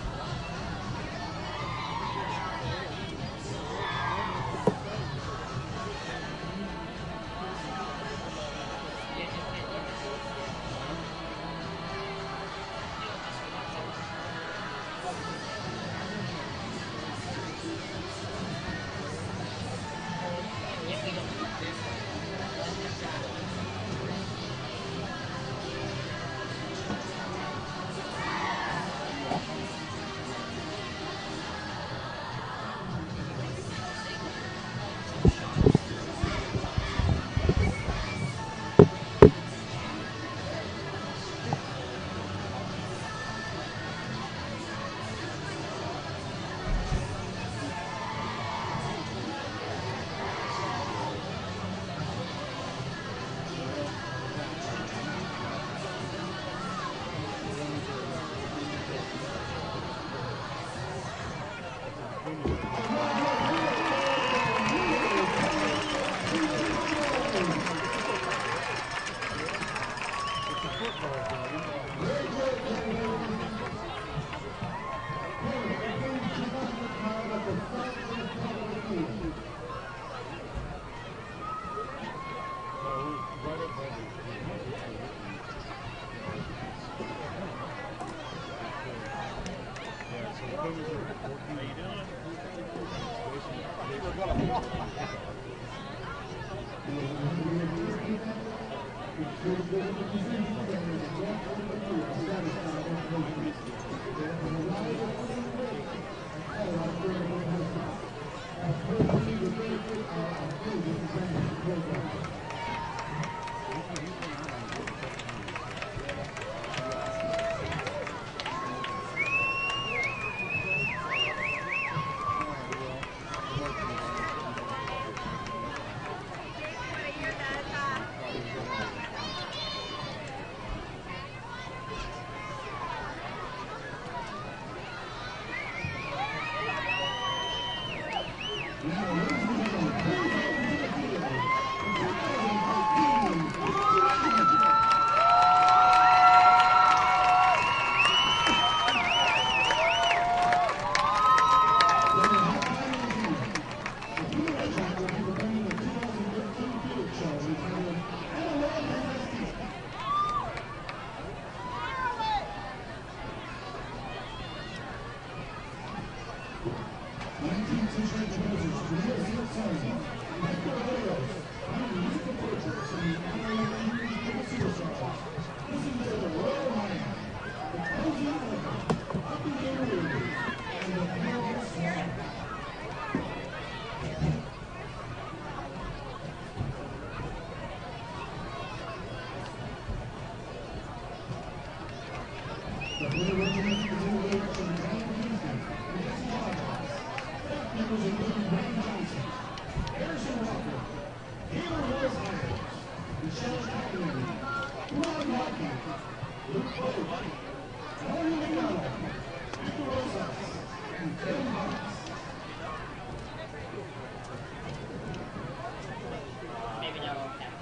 Maybe that won't count.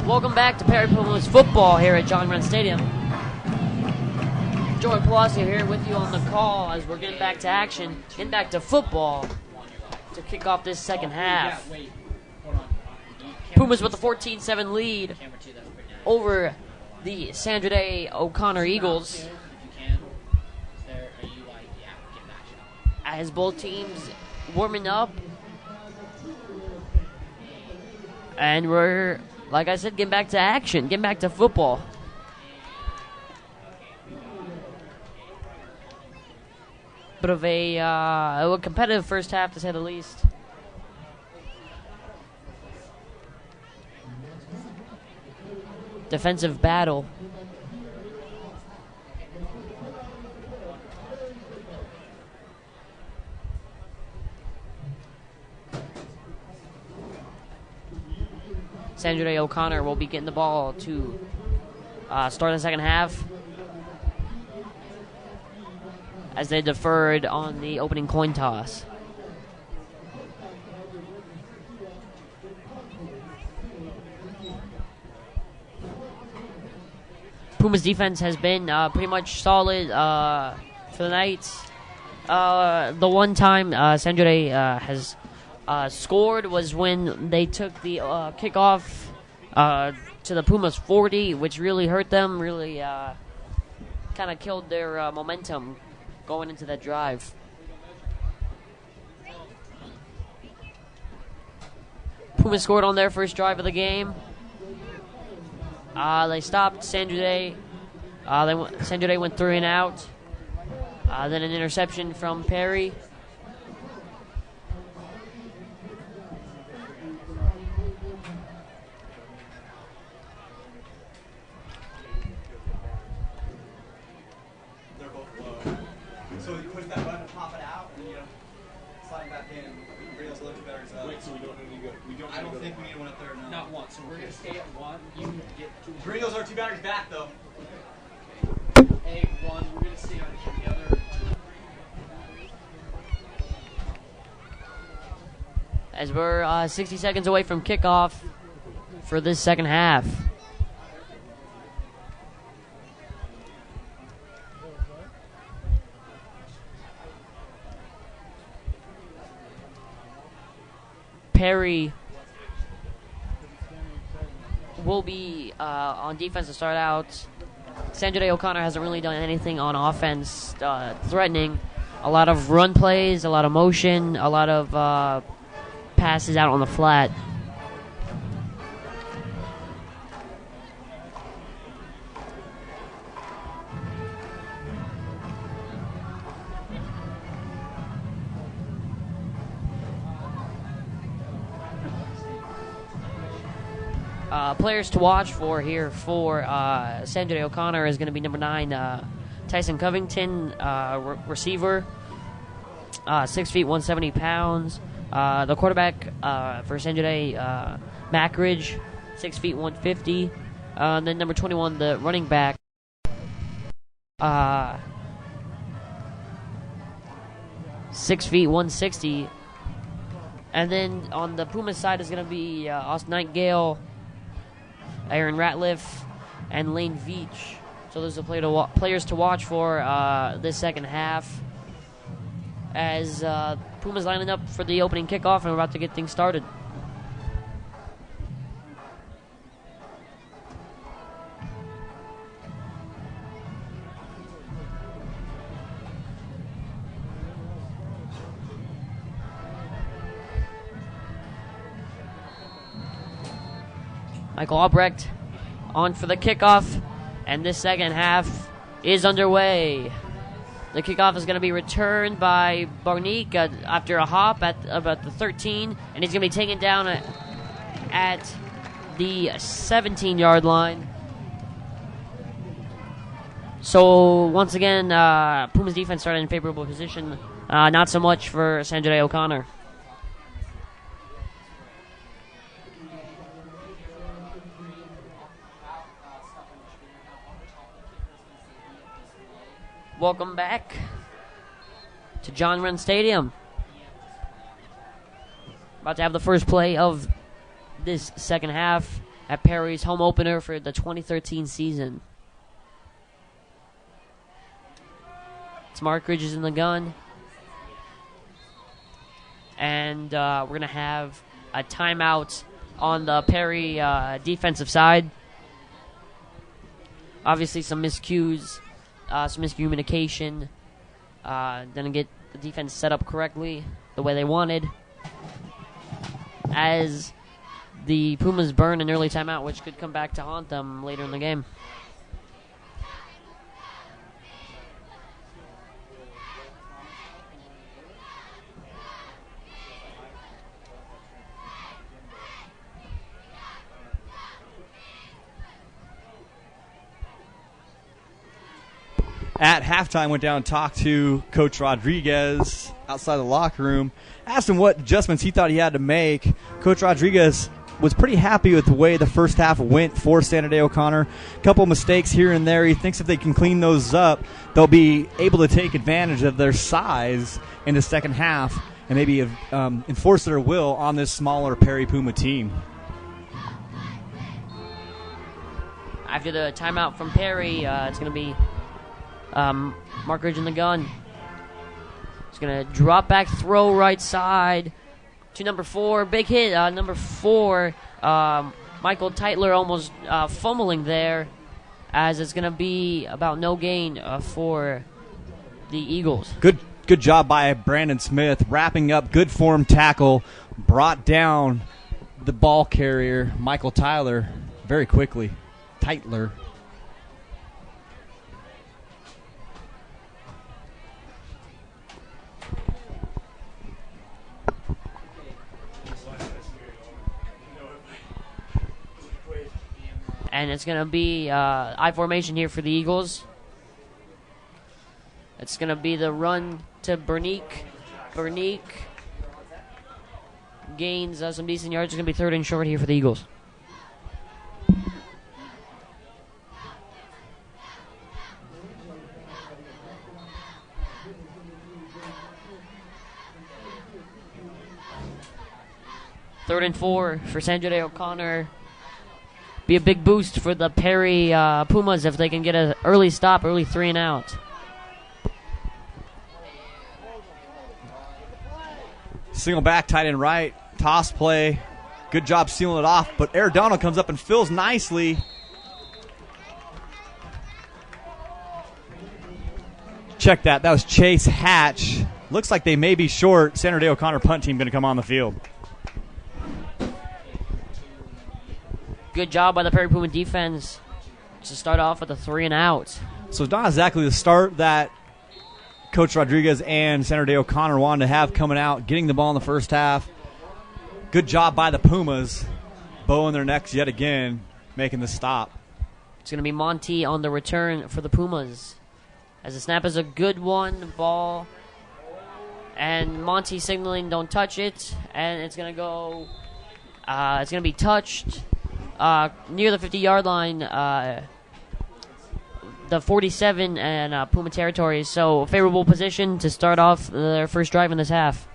Welcome back to Perry Pumas football here at John Wren Stadium. Joey Palacio here with you on the call as we're getting back to action, getting back to football to kick off this second half. Pumas with a 14-7 lead over the Sandra Day O'Connor Eagles. As both teams warming up, and we're, like I said, getting back to action, getting back to football. Bit of a competitive first half, to say the least. Defensive battle. Sandra Day O'Connor will be getting the ball to start the second half, as they deferred on the opening coin toss. Puma's defense has been pretty much solid for the night. The one time Sandra Day has scored was when they took the kickoff to the Pumas 40, which really hurt them, really kind of killed their momentum going into that drive. Pumas scored on their first drive of the game. They stopped Sandra Day. Sandra Day went 3 and out. Then an interception from Perry. They're both low. So you push that button to pop it out, and sliding back in. Reels looks better. Wait, so we don't need to go. I don't think we need one at third. No. at one. So we're gonna stay at one. You can get two. Bring those other two batteries back, though. A one. We're gonna stay on the other. As we're 60 seconds away from kickoff for this second half. Perry will be on defense to start out. Sandra O'Connor hasn't really done anything on offense threatening. A lot of run plays, a lot of motion, a lot of passes out on the flat. Players to watch for here for Sandra O'Connor is going to be number 9, Tyson Covington, receiver, 6 feet, 170 pounds. The quarterback for Sandra, Mackridge, 6 feet, 150. And then number 21, the running back, 6 feet, 160. And then on the Pumas side is going to be Austin Nightingale, Aaron Ratliff, and Lane Veach. So those are players to watch for this second half as Pumas lining up for the opening kickoff, and we're about to get things started. Michael Albrecht on for the kickoff, and this second half is underway. The kickoff is going to be returned by Barnique after a hop at about the 13, and he's going to be taken down at the 17-yard line. So once again, Pumas defense started in favorable position. Not so much for Sandra O'Connor. Welcome back to John Wren Stadium. About to have the first play of this second half at Perry's home opener for the 2013 season. It's Mark Ridges in the gun. And we're going to have a timeout on the Perry defensive side. Obviously some miscues. Some miscommunication. Didn't get the defense set up correctly the way they wanted. As the Pumas burn an early timeout, which could come back to haunt them later in the game. At halftime, went down and talked to Coach Rodriguez outside the locker room. Asked him what adjustments he thought he had to make. Coach Rodriguez was pretty happy with the way the first half went for Sandra O'Connor. A couple mistakes here and there. He thinks if they can clean those up, they'll be able to take advantage of their size in the second half and maybe enforce their will on this smaller Perry Puma team. After the timeout from Perry, it's going to be Mark Ridge in the gun. He's going to drop back, throw right side to number 4. Big hit, number 4. Michael Teitler almost fumbling there, as it's going to be about no gain for the Eagles. Good job by Brandon Smith, wrapping up, good form tackle, brought down the ball carrier, Michael Teitler, very quickly. Teitler. And it's going to be I formation here for the Eagles. It's going to be the run to Bernique. Bernique gains some decent yards. It's going to be 3rd and short here for the Eagles. 3rd and 4 for Sandra Day O'Connor. Be a big boost for the Perry Pumas if they can get an early stop, early 3 and out. Single back, tight end right, toss play. Good job sealing it off, but Arredondo comes up and fills nicely. Check that. That was Chase Hatch. Looks like they may be short. Sandra Day O'Connor punt team going to come on the field. Good job by the Perry Puma defense to start off with a 3 and out. So it's not exactly the start that Coach Rodriguez and Sandra Day O'Connor wanted to have coming out, getting the ball in the first half. Good job by the Pumas, bowing their necks yet again, making the stop. It's going to be Monty on the return for the Pumas. As the snap is a good one, ball, and Monty signaling don't touch it, and it's going to go, it's going to be touched near the 50-yard line, the 47 and Puma territory. So favorable position to start off their first drive in this half.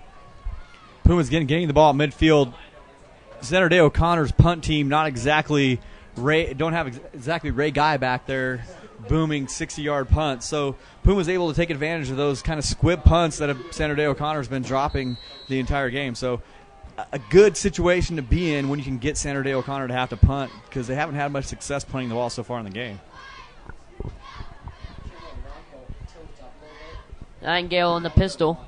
Pumas getting the ball at midfield. Sandra Day O'Connor's punt team don't have exactly Ray Guy back there booming 60-yard punts. So Puma's able to take advantage of those kind of squib punts that Sandra Day O'Connor's been dropping the entire game. So a good situation to be in when you can get Sandra Day O'Connor to have to punt, because they haven't had much success punting the ball so far in the game. Nightingale in the pistol.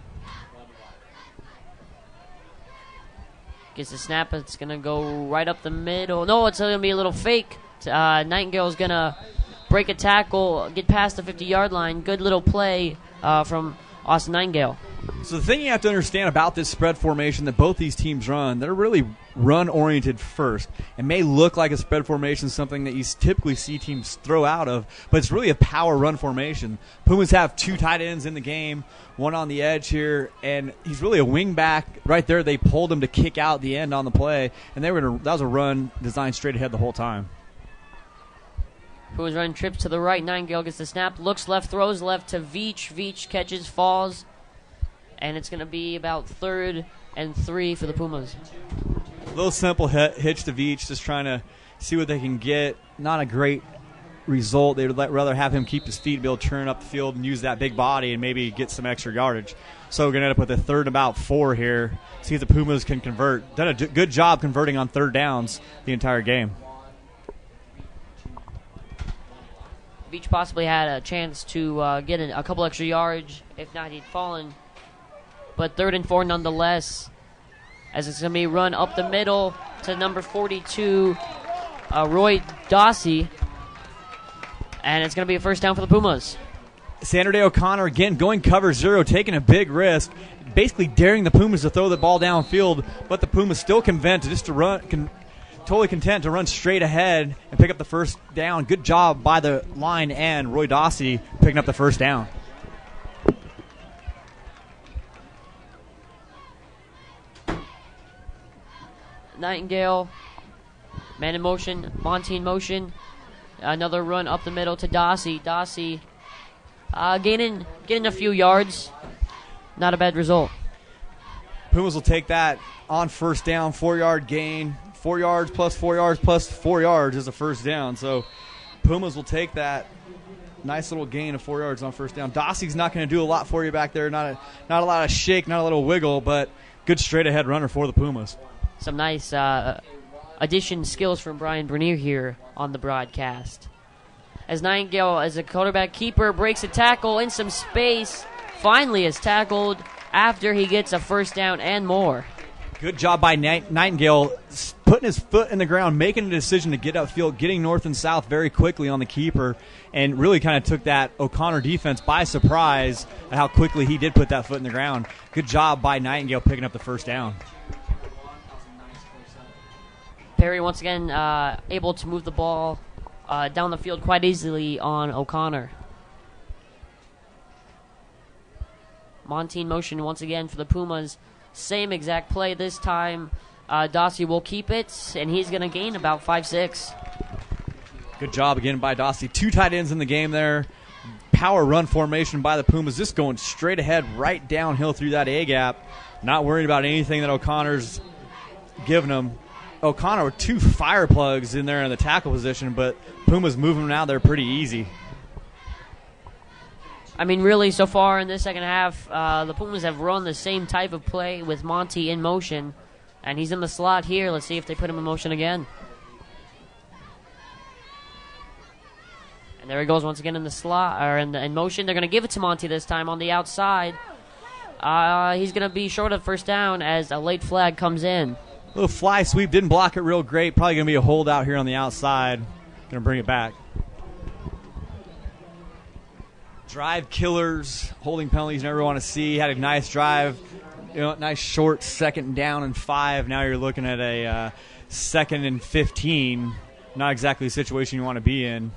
Gets the snap. It's going to go right up the middle. No, it's going to be a little fake. Nightingale's going to break a tackle, get past the 50-yard line. Good little play from Austin Nightingale. So the thing you have to understand about this spread formation that both these teams run, they're really run-oriented first. It may look like a spread formation, something that you typically see teams throw out of, but it's really a power run formation. Pumas have 2 tight ends in the game, one on the edge here, and he's really a wing back right there. They pulled him to kick out the end on the play, and that was a run designed straight ahead the whole time. Pumas running trips to the right. Nightingale gets the snap, looks left, throws left to Veach. Veach catches, falls, and it's going to be about 3rd and 3 for the Pumas. A little simple hitch to Veach, just trying to see what they can get. Not a great result. They would rather have him keep his feet, be able to turn up the field and use that big body and maybe get some extra yardage. So we're going to end up with a 3rd and about 4 here. See if the Pumas can convert. Done a good job converting on 3rd downs the entire game. Veach possibly had a chance to get a couple extra yards. If not, he'd fallen. But 3rd and 4 nonetheless, as it's going to be run up the middle to number 42, Roy Dossie. And it's going to be a first down for the Pumas. Sandra Day O'Connor again going cover 0, taking a big risk, basically daring the Pumas to throw the ball downfield, but the Pumas still totally content to run straight ahead and pick up the first down. Good job by the line and Roy Dossie picking up the first down. Nightingale, man in motion, Monty in motion. Another run up the middle to Dossie. Dossie gaining a few yards. Not a bad result. Pumas will take that on first down, 4-yard gain. 4 yards plus 4 yards plus 4 yards is a first down. So Pumas will take that nice little gain of 4 yards on first down. Dossie's not going to do a lot for you back there. Not a lot of shake, not a little wiggle, but good straight ahead runner for the Pumas. Some nice addition skills from Brian Bernier here on the broadcast. As Nightingale, as a quarterback keeper, breaks a tackle in some space, finally is tackled after he gets a first down and more. Good job by Nightingale, putting his foot in the ground, making a decision to get upfield, getting north and south very quickly on the keeper, and really kind of took that O'Connor defense by surprise at how quickly he did put that foot in the ground. Good job by Nightingale picking up the first down. Perry once again able to move the ball down the field quite easily on O'Connor. Monty in motion once again for the Pumas. Same exact play this time. Dossie will keep it, and he's going to gain about 5-6. Good job again by Dossie. 2 tight ends in the game there. Power run formation by the Pumas. Just going straight ahead, right downhill through that A-gap. Not worried about anything that O'Connor's giving them. O'Connor with 2 fire plugs in there in the tackle position, but Puma's moving them out there pretty easy. I mean, really, so far in this second half, the Pumas have run the same type of play with Monty in motion, and he's in the slot here. Let's see if they put him in motion again. And there he goes once again in the slot, or in motion. They're going to give it to Monty this time on the outside. He's going to be short of first down as a late flag comes in. Little fly sweep, didn't block it real great. Probably going to be a holdout here on the outside. Going to bring it back. Drive killers, holding penalties, never want to see. Had a nice drive, nice short 2nd down and 5. Now you're looking at a 2nd and 15. Not exactly the situation you want to be in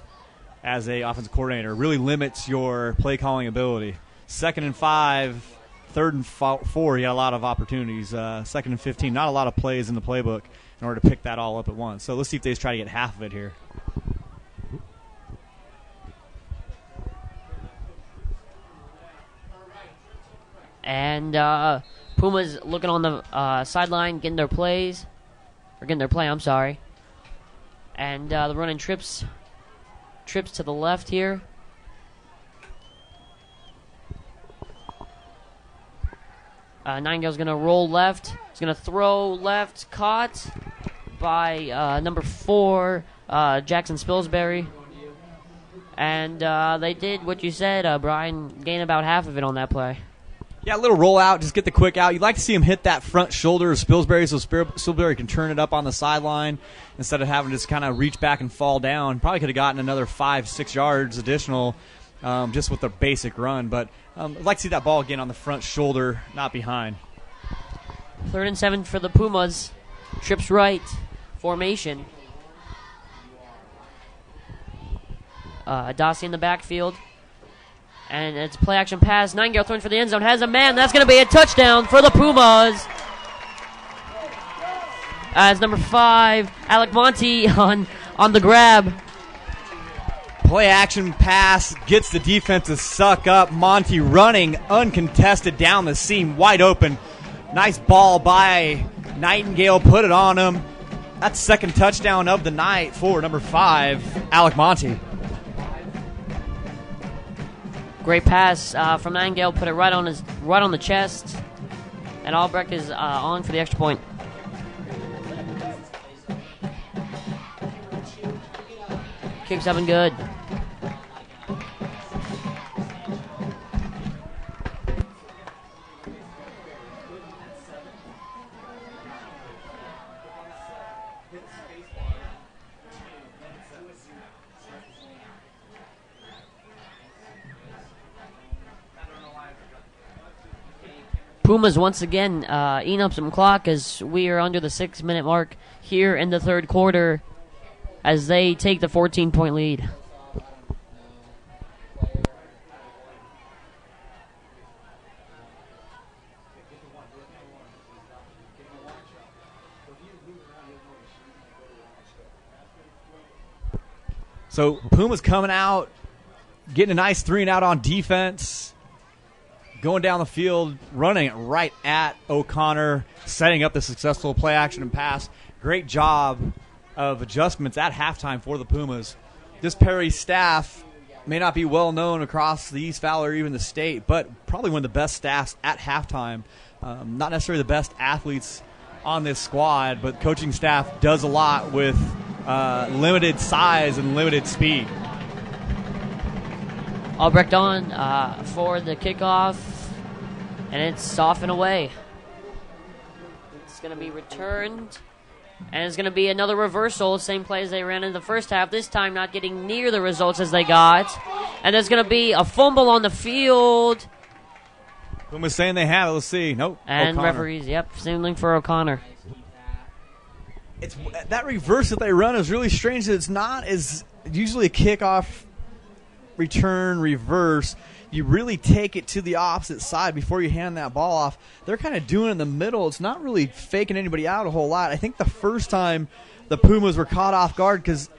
as a offensive coordinator. Really limits your play calling ability. 2nd and 5. 3rd and 4, you got a lot of opportunities. 2nd and 15, not a lot of plays in the playbook in order to pick that all up at once. So let's see if they just try to get half of it here. And Puma's looking on the sideline, getting their plays. Or getting their play, I'm sorry. And they're running trips to the left here. Nightingale's going to roll left. He's going to throw left. Caught by number 4, Jackson Spilsbury. And they did what you said, Brian. Gain about half of it on that play. Yeah, a little rollout. Just get the quick out. You'd like to see him hit that front shoulder of Spilsbury so Spilsbury can turn it up on the sideline instead of having to just kind of reach back and fall down. Probably could have gotten another 5-6 yards additional just with the basic run. But I'd like to see that ball again on the front shoulder, not behind. 3rd and 7 for the Pumas. Trips right. Formation. Adasi in the backfield. And it's a play-action pass. Nightingale throwing for the end zone. Has a man. That's going to be a touchdown for the Pumas. As number 5, Alec Monty on the grab. Play-action pass gets the defense to suck up. Monty running uncontested down the seam, wide open. Nice ball by Nightingale. Put it on him. That's 2nd touchdown of the night for number 5, Alec Monty. Great pass from Nightingale. Put it right on the chest. And Albrecht is on for the extra point. Kicks up and good. Pumas once again eating up some clock as we are under the 6-minute mark here in the 3rd quarter as they take the 14-point lead. So Puma's coming out, getting a nice 3-and-out on defense. Going down the field, running it right at O'Connor, setting up the successful play action and pass. Great job of adjustments at halftime for the Pumas. This Perry staff may not be well known across the East Valley or even the state, but probably one of the best staffs at halftime. Not necessarily the best athletes on this squad, but coaching staff does a lot with limited size and limited speed. Albrecht on for the kickoff, and it's off and away. It's going to be returned, and it's going to be another reversal, same play as they ran in the first half, this time not getting near the results as they got. And there's going to be a fumble on the field. Puma's saying they have it. Let's see. Nope. And O'Connor. referees, signaling for O'Connor. It's that reverse that they run is really strange. It's not as usually a kickoff, return, reverse. You really take it to the opposite side before you hand that ball off. They're kind of doing it in the middle. It's not really faking anybody out a whole lot. I think the first time the Pumas were caught off guard because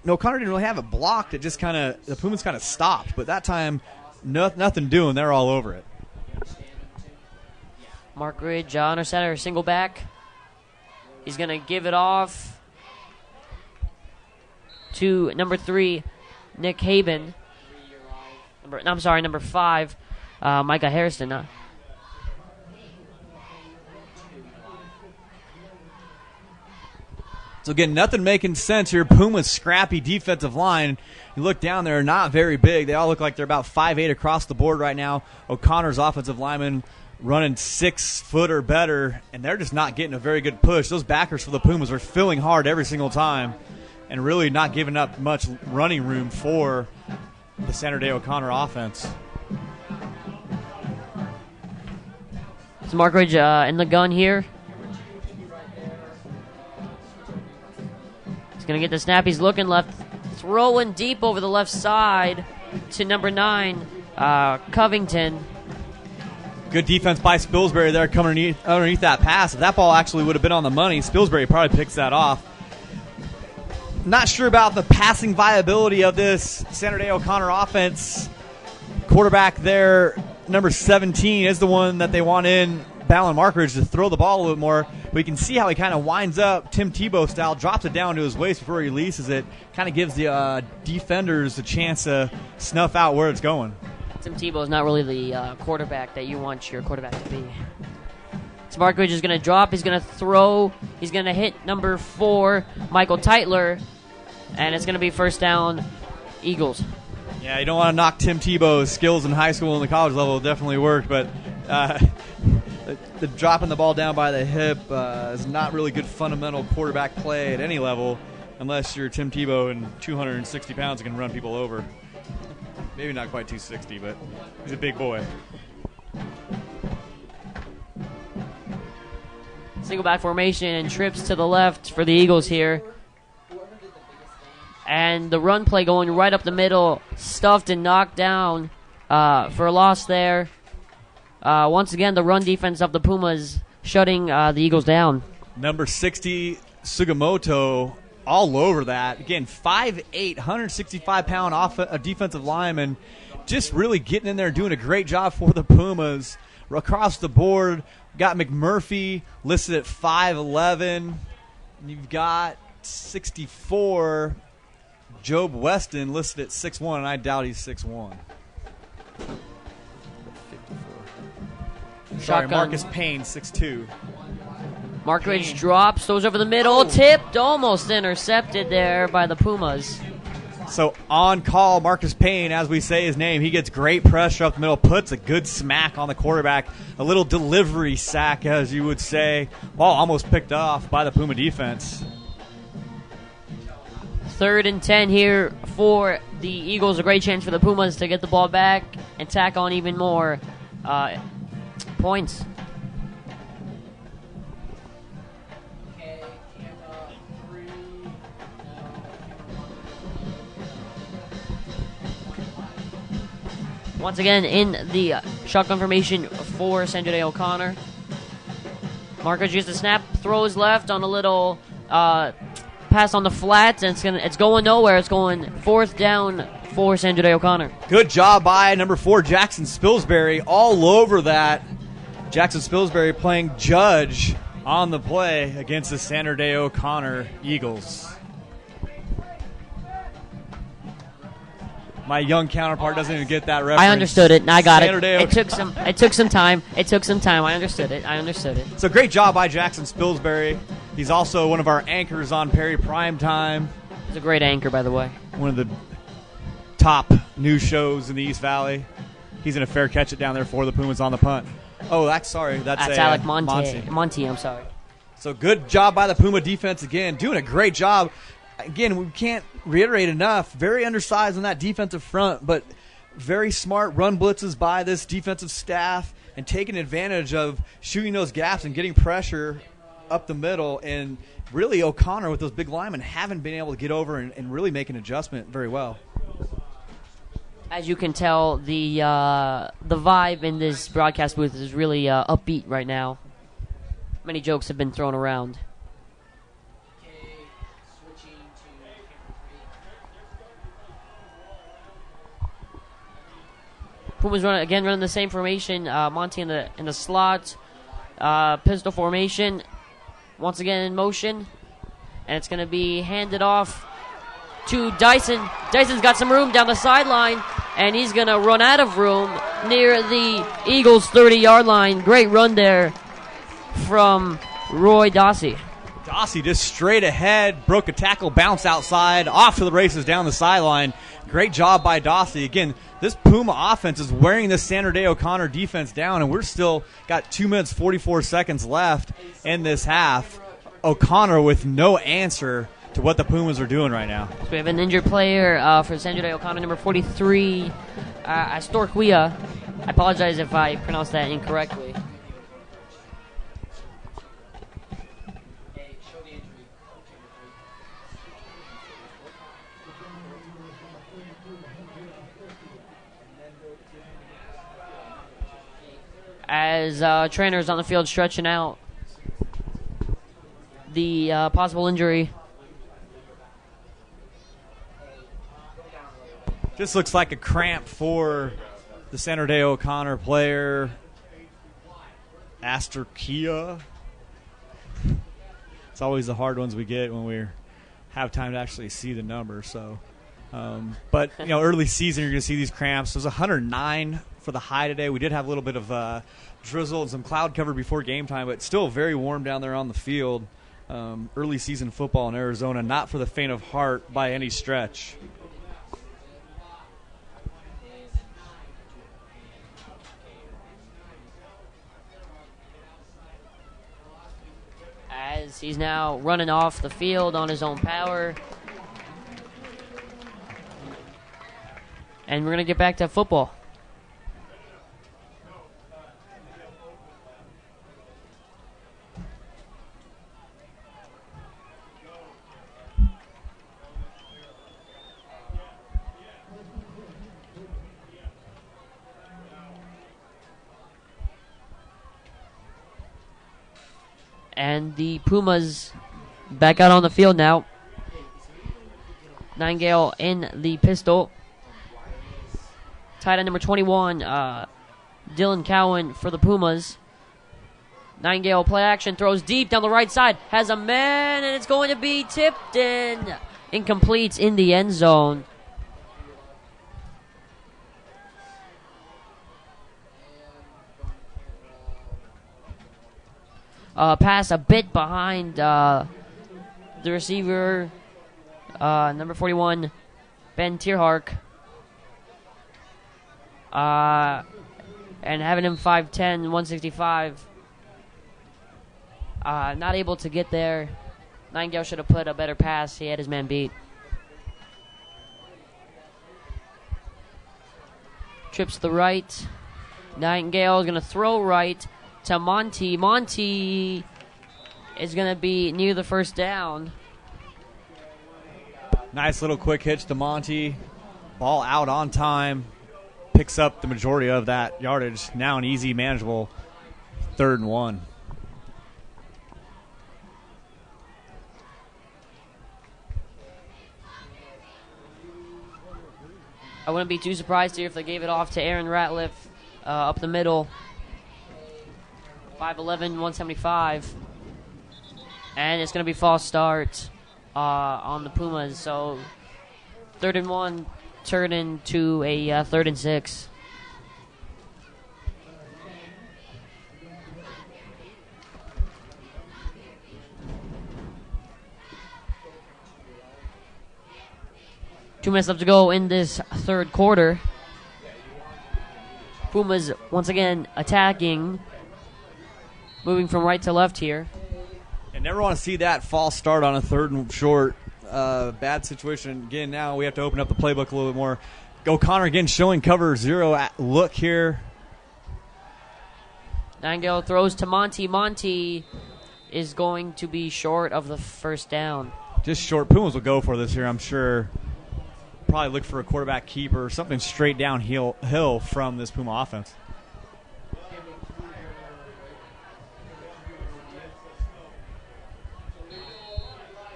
O'Connor didn't really have it blocked. It just the Pumas kind of stopped. But that time, nothing doing. They're all over it. Mark Ridge, under center, single back. He's going to give it off to number 3, Nick Haben. Number 5, Micah Harrison. So again, nothing making sense here. Puma's scrappy defensive line. You look down there, not very big. They all look like they're about 5'8" across the board right now. O'Connor's offensive lineman running 6 foot or better, and they're just not getting a very good push. Those backers for the Pumas are filling hard every single time and really not giving up much running room for the Sandra Day O'Connor offense. It's Markridge in the gun here. He's going to get the snap. He's looking left, throwing deep over the left side to number 9, Covington. Good defense by Spilsbury there coming underneath that pass. If that ball actually would have been on the money, Spilsbury probably picks that off. Not sure about the passing viability of this Sandra Day O'Connor offense. Quarterback there, number 17, is the one that they want in, Ballon Markridge, to throw the ball a little bit more. But you can see how he kind of winds up Tim Tebow style, drops it down to his waist before he releases it. Kind of gives the defenders a chance to snuff out where it's going. Tim Tebow is not really the quarterback that you want your quarterback to be. So Markridge is going to drop. He's going to throw. He's going to hit number 4, Michael Teitler. And it's going to be first down, Eagles. Yeah, you don't want to knock Tim Tebow's skills in high school and the college level. It definitely worked, but the dropping the ball down by the hip is not really good fundamental quarterback play at any level unless you're Tim Tebow and 260 pounds and can run people over. Maybe not quite 260, but he's a big boy. Single back formation and trips to the left for the Eagles here. And the run play going right up the middle, stuffed and knocked down for a loss there. Once again, the run defense of the Pumas shutting the Eagles down. Number 60, Sugimoto, all over that. Again, 5'8", 165-pound defensive lineman, just really getting in there, doing a great job for the Pumas. Across the board, got McMurphy listed at 5'11". You've got 64, Job Weston listed at 6'1", and I doubt he's 6'1". Sorry, Marcus Payne, 6'2". Markridge drops, throws over the middle, tipped, almost intercepted there by the Pumas. So on call, Marcus Payne, as we say his name, he gets great pressure up the middle, puts a good smack on the quarterback, a little delivery sack, as you would say. Ball almost picked off by the Puma defense. 3rd and 10 here for the Eagles. A great chance for the Pumas to get the ball back and tack on even more points. Once again, in the shotgun formation for Sandra Day O'Connor. Markridge used the snap, throws left on a little pass on the flats, and it's going nowhere. It's going 4th down for Sandra Day O'Connor. Good job by number 4, Jackson Spilsbury, all over that. Jackson Spilsbury playing judge on the play against the Sandra Day O'Connor Eagles. My young counterpart doesn't even get that reference. I understood it, and I got Sandra it. It took some time. I understood it. So great job by Jackson Spilsbury. He's also one of our anchors on Perry Primetime. He's a great anchor, by the way. One of the top news shows in the East Valley. He's in a fair catch it down there for the Pumas on the punt. Oh, that's Alec Monty, I'm sorry. So good job by the Puma defense again, doing a great job. Again, we can't reiterate enough, very undersized on that defensive front, but very smart run blitzes by this defensive staff and taking advantage of shooting those gaps and getting pressure up the middle. And really O'Connor with those big linemen haven't been able to get over and really make an adjustment very well. As you can tell, the vibe in this broadcast booth is really upbeat right now. Many jokes have been thrown around. Pumas running the same formation. Monty in the slot, pistol formation. once again in motion. And it's going to be handed off to Dyson. Dyson's got some room down the sideline, and he's going to run out of room near the Eagles' 30-yard line. Great run there from Roy Dossie. Dossie just straight ahead, broke a tackle, bounced outside, off to the races down the sideline. Great job by Dossie. Again, this Puma offense is wearing this Sandra Day O'Connor defense down, and we're still got 2 minutes, 44 seconds left in this half. O'Connor with no answer to what the Pumas are doing right now. So we have an injured player for Sandra Day O'Connor, number 43, Astorquia. I apologize if I pronounced that incorrectly. As trainers on the field stretching out the possible injury. Just looks like a cramp for the Sandra Day O'Connor player, Astorquia. It's always the hard ones we get when we have time to actually see the number. So, but early season you're going to see these cramps. It was 109 for the high today. We did have a little bit of drizzle and some cloud cover before game time, but still very warm down there on the field. Early season football in Arizona, not for the faint of heart by any stretch. As he's now running off the field on his own power. And we're going to get back to football. And the Pumas back out on the field now. Nightingale in the pistol. Tight end number 21, Dylan Cowan for the Pumas. Nightingale play action, throws deep down the right side. Has a man, and it's going to be tipped in. Incomplete in the end zone. Pass a bit behind the receiver, number 41, Ben Tierhark. And having him 5'10", 165. Not able to get there. Nightingale should have put a better pass. He had his man beat. Trips to the right. Nightingale is going to throw right to Monty. Monty is going to be near the first down. Nice little quick hitch to Monty. Ball out on time. Picks up the majority of that yardage. Now an easy, manageable 3rd and 1. I wouldn't be too surprised here if they gave it off to Aaron Ratliff up the middle. 5'11", 175. And it's going to be false start on the Pumas. So 3rd and 1 turned into a 3rd and 6. Two minutes left to go in this third quarter. Pumas once again attacking, moving from right to left here. And never want to see that false start on a 3rd and short. Bad situation. Again, now we have to open up the playbook a little bit more. O'Connor again showing cover 0 look here. Nightingale throws to Monty. Monty is going to be short of the first down. Just short. Pumas will go for this here, I'm sure. Probably look for a quarterback keeper, something straight downhill from this Puma offense.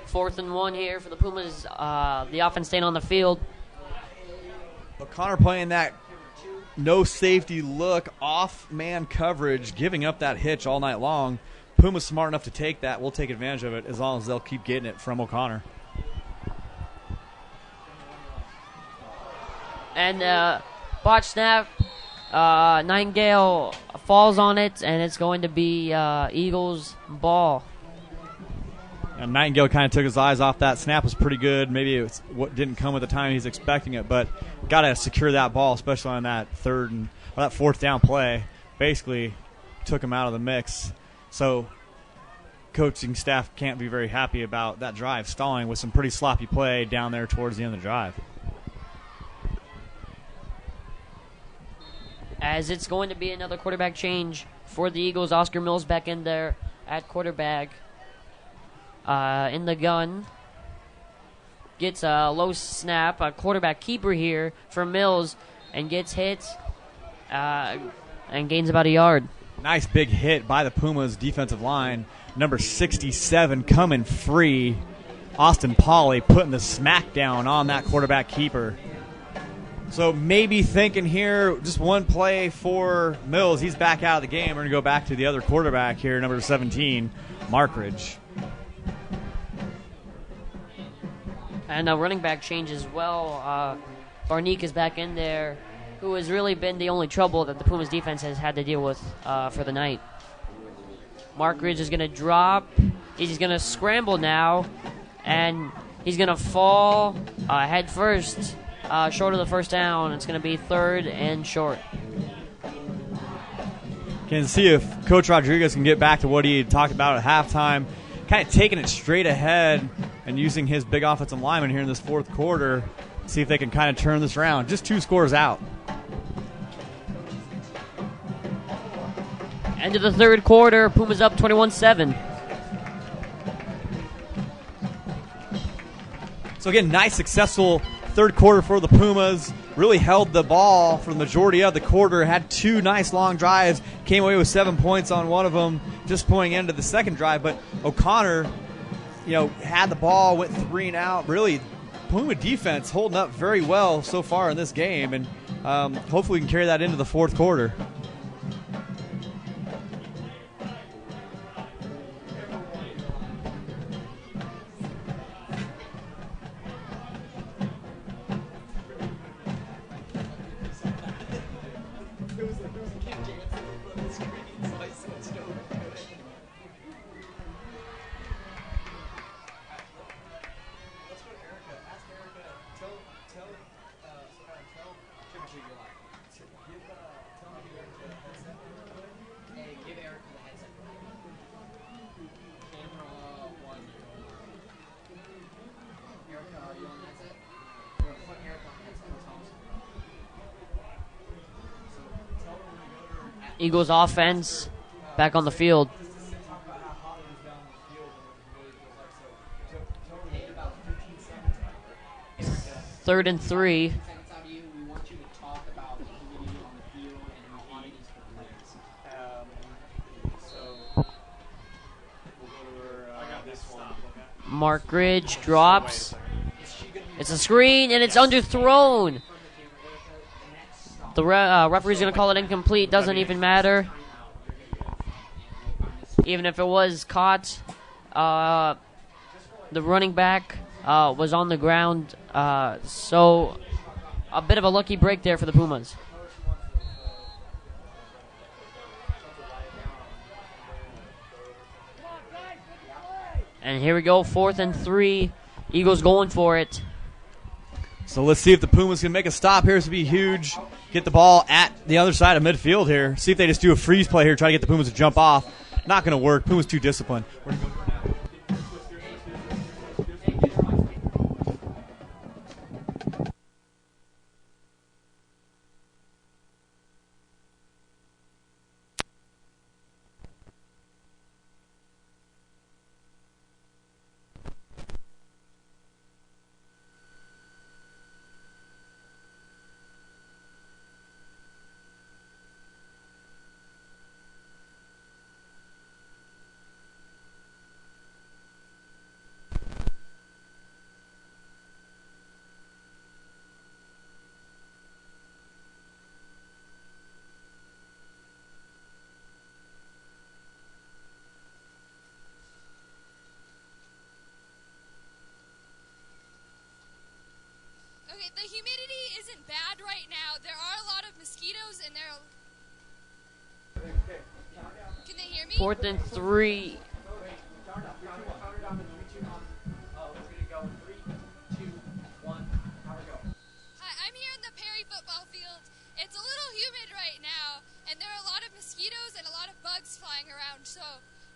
Fourth and 1 here for the Pumas. The offense staying on the field. O'Connor playing that no safety look, off man coverage, giving up that hitch all night long. Pumas smart enough to take that, we'll take advantage of it as long as they'll keep getting it from O'Connor. And botch snap, Nightingale falls on it, and it's going to be Eagles ball. And Nightingale kind of took his eyes off that. Snap was pretty good. Maybe it didn't come at the time he's expecting it, but got to secure that ball, especially on that fourth down play. Basically took him out of the mix. So coaching staff can't be very happy about that drive stalling with some pretty sloppy play down there towards the end of the drive. As it's going to be another quarterback change for the Eagles. Oscar Mills back in there at quarterback. In the gun. Gets a low snap, a quarterback keeper here for Mills, and gets hit and gains about a yard. Nice big hit by the Pumas defensive line. Number 67 coming free. Austin Pauley putting the smack down on that quarterback keeper. So maybe thinking here, just one play for Mills. He's back out of the game. We're going to go back to the other quarterback here, number 17, Markridge. And a running back change as well. Barnique is back in there, who has really been the only trouble that the Pumas defense has had to deal with for the night. Markridge is going to drop. He's going to scramble now, and he's going to fall head first, short of the first down. It's going to be 3rd and short. Can see if Coach Rodriguez can get back to what he had talked about at halftime, kind of taking it straight ahead and using his big offensive lineman here in this fourth quarter, see if they can kind of turn this around. Just 2 scores out. End of the third quarter, Pumas up 21-7. So again, nice successful third quarter for the Pumas. Really held the ball for the majority of the quarter. Had 2 nice long drives. Came away with 7 points on one of them, just pointing into the second drive. But O'Connor, had the ball, went 3 and out. Really, Puma defense holding up very well so far in this game, and hopefully we can carry that into the fourth quarter. Eagles offense back on the field. Third and 3. Markridge drops. It's a screen, and it's underthrown. The referee's going to call it incomplete. Doesn't even matter. Even if it was caught, the running back was on the ground. So a bit of a lucky break there for the Pumas. And here we go, 4th and 3. Eagles going for it. So let's see if the Pumas can make a stop here. This would be huge. Get the ball at the other side of midfield here. See if they just do a freeze play here, try to get the Pumas to jump off. Not going to work. Pumas too disciplined. mosquitoes and they're. Can they hear me? 4th and 3. Hi, I'm here in the Perry football field. It's a little humid right now, and there are a lot of mosquitoes and a lot of bugs flying around, so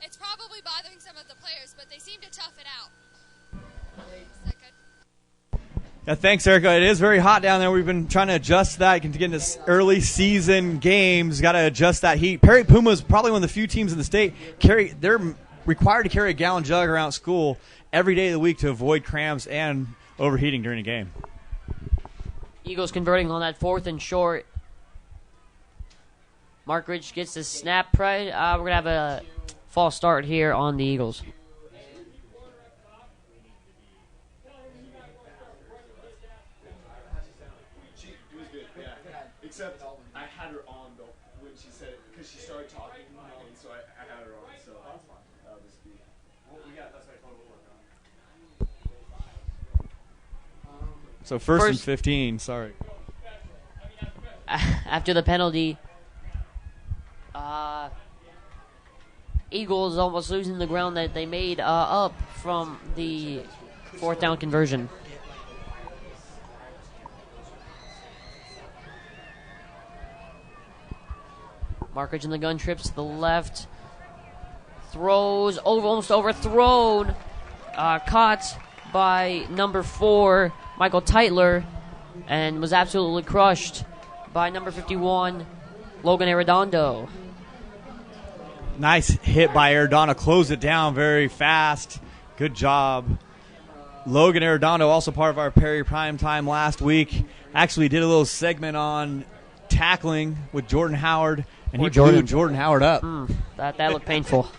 it's probably bothering some of the players, but they seem to tough it out. Is that good? Yeah, thanks, Erica. It is very hot down there. We've been trying to adjust that. To get into early season games, got to adjust that heat. Perry Puma is probably one of the few teams in the state they're required to carry a gallon jug around school every day of the week to avoid cramps and overheating during a game. Eagles converting on that 4th and short. Markridge gets the snap. We're going to have a false start here on the Eagles. She was good, yeah. Except I had her on though when she said it because she started talking, and so I had her on. So that'll just be. So first and 15, sorry. After the penalty, Eagles almost losing the ground that they made up from the 4th down conversion. Markridge in the gun, trips to the left, throws, almost overthrown, caught by number 4, Michael Teitler, and was absolutely crushed by number 51, Logan Arredondo. Nice hit by Arredondo. Closed it down very fast. Good job. Logan Arredondo, also part of our Perry Prime Time last week, actually did a little segment on tackling with Jordan Howard, and he blew Jordan Howard up. That looked painful.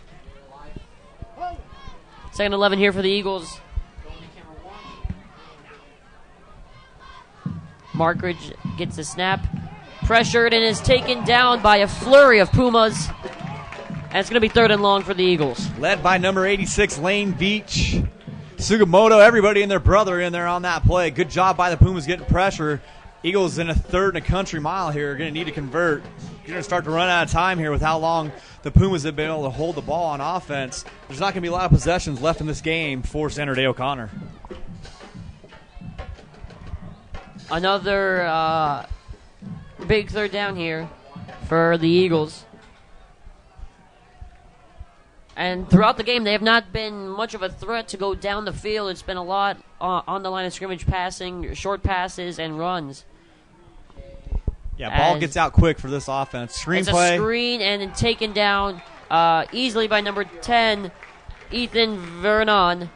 2nd and 11 here for the Eagles. Markridge gets the snap, pressured, and is taken down by a flurry of Pumas. And it's going to be 3rd and long for the Eagles. Led by number 86, Lane Beach. Sugimoto, everybody and their brother in there on that play. Good job by the Pumas getting pressure. Eagles in a 3rd and a country mile here are going to need to convert. You're going to start to run out of time here with how long the Pumas have been able to hold the ball on offense. There's not going to be a lot of possessions left in this game for Sandra Day O'Connor. Another big 3rd down here for the Eagles. And throughout the game, they have not been much of a threat to go down the field. It's been a lot on the line of scrimmage, passing, short passes, and runs. Yeah, ball gets out quick for this offense. Screen it's play. A screen and then taken down easily by number 10, Ethan Vernon.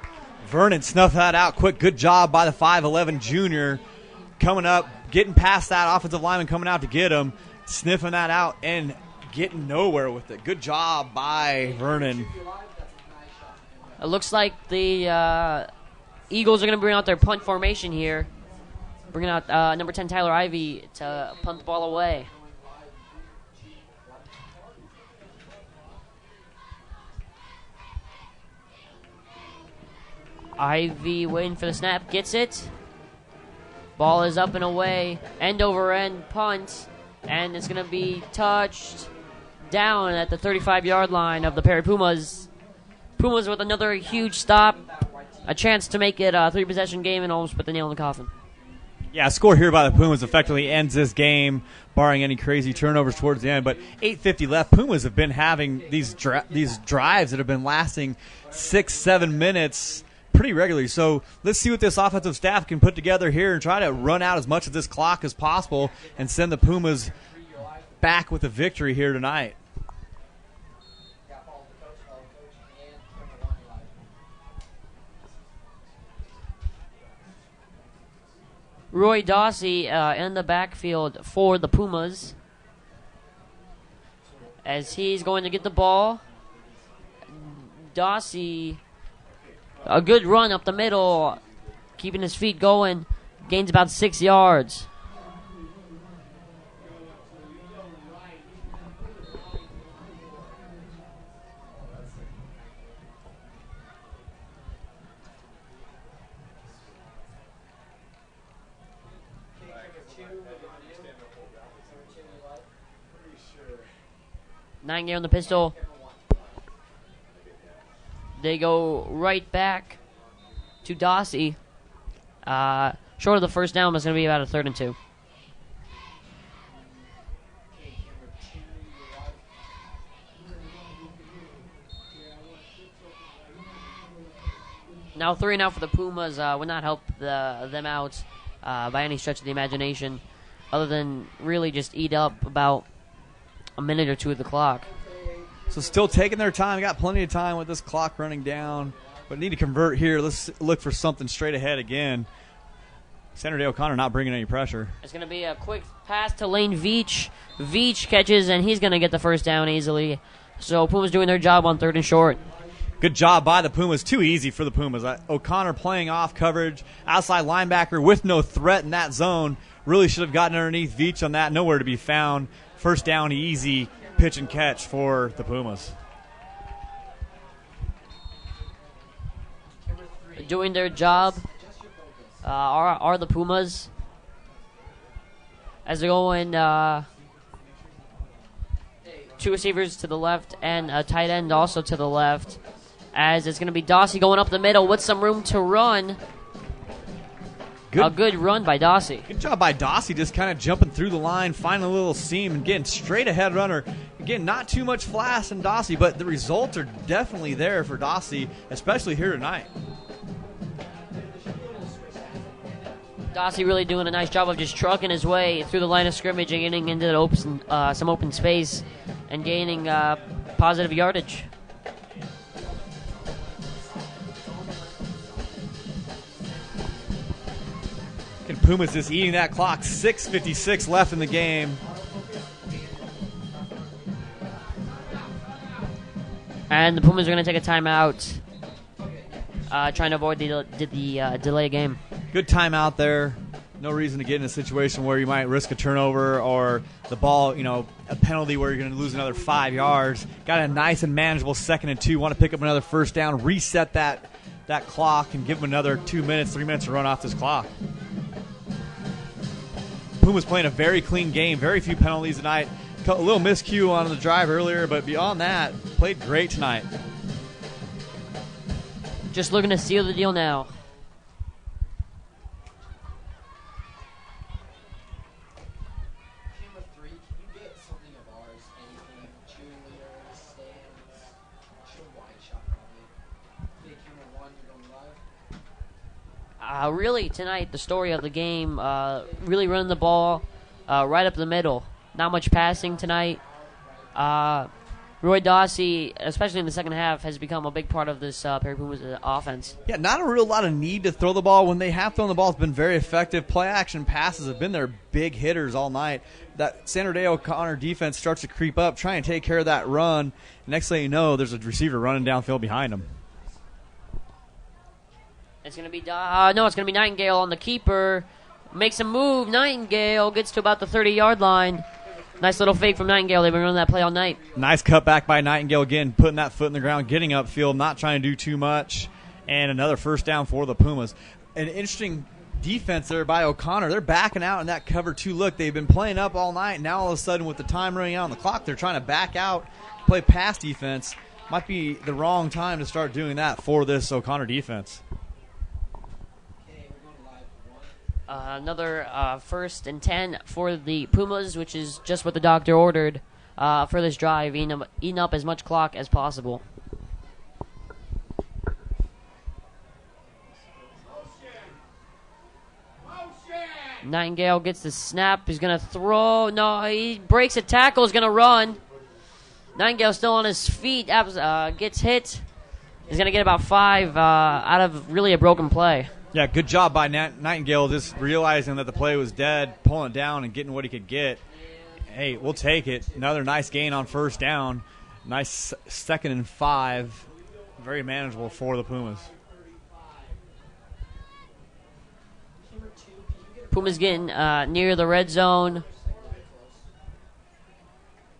Vernon snuffed that out quick. Good job by the 5'11 junior. Coming up, getting past that offensive lineman, coming out to get him, sniffing that out, and getting nowhere with it. Good job by Vernon. It looks like the Eagles are going to bring out their punt formation here. Bringing out number 10, Tyler Ivey, to punt the ball away. Ivey waiting for the snap, gets it. Ball is up and away, end over end punt, and it's going to be touched down at the 35-yard line of the Perry Pumas. Pumas with another huge stop, a chance to make it a 3-possession game, and almost put the nail in the coffin. Yeah, a score here by the Pumas effectively ends this game, barring any crazy turnovers towards the end. But 8:50 left. Pumas have been having these drives that have been lasting 6-7 minutes pretty regularly. So let's see what this offensive staff can put together here and try to run out as much of this clock as possible and send the Pumas back with a victory here tonight. Roy Dawsey in the backfield for the Pumas as he's going to get the ball. Dawsey, a good run up the middle, keeping his feet going, gains about 6 yards. Nightingale in the pistol. They go right back to Dossie. Short of the first down, it's going to be about a 3rd and 2. Now 3 and out for the Pumas would not help them out by any stretch of the imagination, other than really just eat up about a minute or two of the clock. So still taking their time. Got plenty of time with this clock running down, but need to convert here. Let's look for something straight ahead again. Sandra O'Connor not bringing any pressure. It's going to be a quick pass to Lane Veach. Veach catches, and he's going to get the first down easily. So Pumas doing their job on 3rd and short. Good job by the Pumas. Too easy for the Pumas. O'Connor playing off coverage. Outside linebacker with no threat in that zone. Really should have gotten underneath Veach on that. Nowhere to be found. First down, easy pitch and catch for the Pumas. Doing their job are the Pumas. As they're going 2 receivers to the left and a tight end also to the left. As it's going to be Dossie going up the middle with some room to run. A good run by Dossie. Good job by Dossie, just kind of jumping through the line, finding a little seam, and getting straight ahead runner. Again, not too much flash in Dossie, but the results are definitely there for Dossie, especially here tonight. Dossie really doing a nice job of just trucking his way through the line of scrimmage and getting into the some open space and gaining positive yardage. And Pumas just eating that clock. 6:56 left in the game. And the Pumas are going to take a timeout, trying to avoid the delay game. Good timeout there. No reason to get in a situation where you might risk a turnover or the ball, a penalty where you're going to lose another 5 yards. Got a nice and manageable 2nd and 2. Want to pick up another first down, reset that clock, and give them another 2 minutes, 3 minutes to run off this clock. Pumas playing a very clean game. Very few penalties tonight. A little miscue on the drive earlier, but beyond that, played great tonight. Just looking to seal the deal now. Camera 3, can you get something of ours? Anything? Cheerleaders, stands? Show wide shot probably. Okay, camera 1, you're going live. Really, tonight, the story of the game, really running the ball right up the middle. Not much passing tonight. Roy Dossie, especially in the second half, has become a big part of this Perry Pumas offense. Yeah, not a real lot of need to throw the ball. When they have thrown the ball, it's been very effective. Play-action passes have been their big hitters all night. That Sandra O'Connor defense starts to creep up, trying to take care of that run. Next thing you know, there's a receiver running downfield behind them. It's going to be it's going to be Nightingale on the keeper. Makes a move. Nightingale gets to about the 30-yard line. Nice little fake from Nightingale. They've been running that play all night. Nice cutback by Nightingale again, putting that foot in the ground, getting upfield, not trying to do too much. And another first down for the Pumas. An interesting defense there by O'Connor. They're backing out in that cover 2 look. They've been playing up all night. Now all of a sudden with the time running out on the clock, they're trying to back out, play pass defense. Might be the wrong time to start doing that for this O'Connor defense. Another 1st and 10 for the Pumas, which is just what the doctor ordered for this drive, eating up as much clock as possible. Nightingale gets the snap. He's going to throw. No, he breaks a tackle. He's going to run. Nightingale still on his feet. Gets hit. He's going to get about 5 out of really a broken play. Yeah, good job by Nightingale just realizing that the play was dead, pulling it down and getting what he could get. Hey, we'll take it. Another nice gain on first down. Nice 2nd and 5. Very manageable for the Pumas. Pumas getting near the red zone.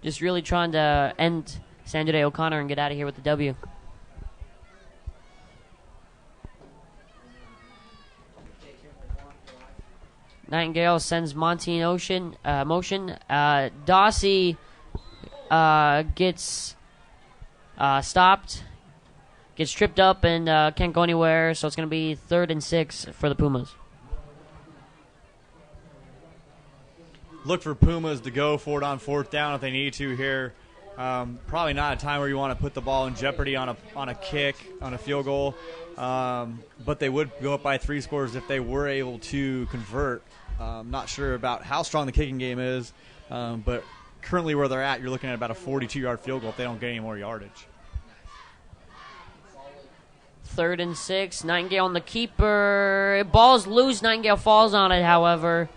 Just really trying to end Sandra O'Connor and get out of here with the W. Nightingale sends Monty in motion. Dossie gets stopped, gets tripped up, and can't go anywhere. So it's going to be 3rd and 6 for the Pumas. Look for Pumas to go for it on 4th down if they need to here. Probably not a time where you want to put the ball in jeopardy on a kick, on a field goal. But they would go up by 3 scores if they were able to convert. Not sure about how strong the kicking game is, but currently where they're at, you're looking at about a 42-yard field goal if they don't get any more yardage. 3rd and 6. Nightingale on the keeper. Ball's loose. Nightingale falls on it, however.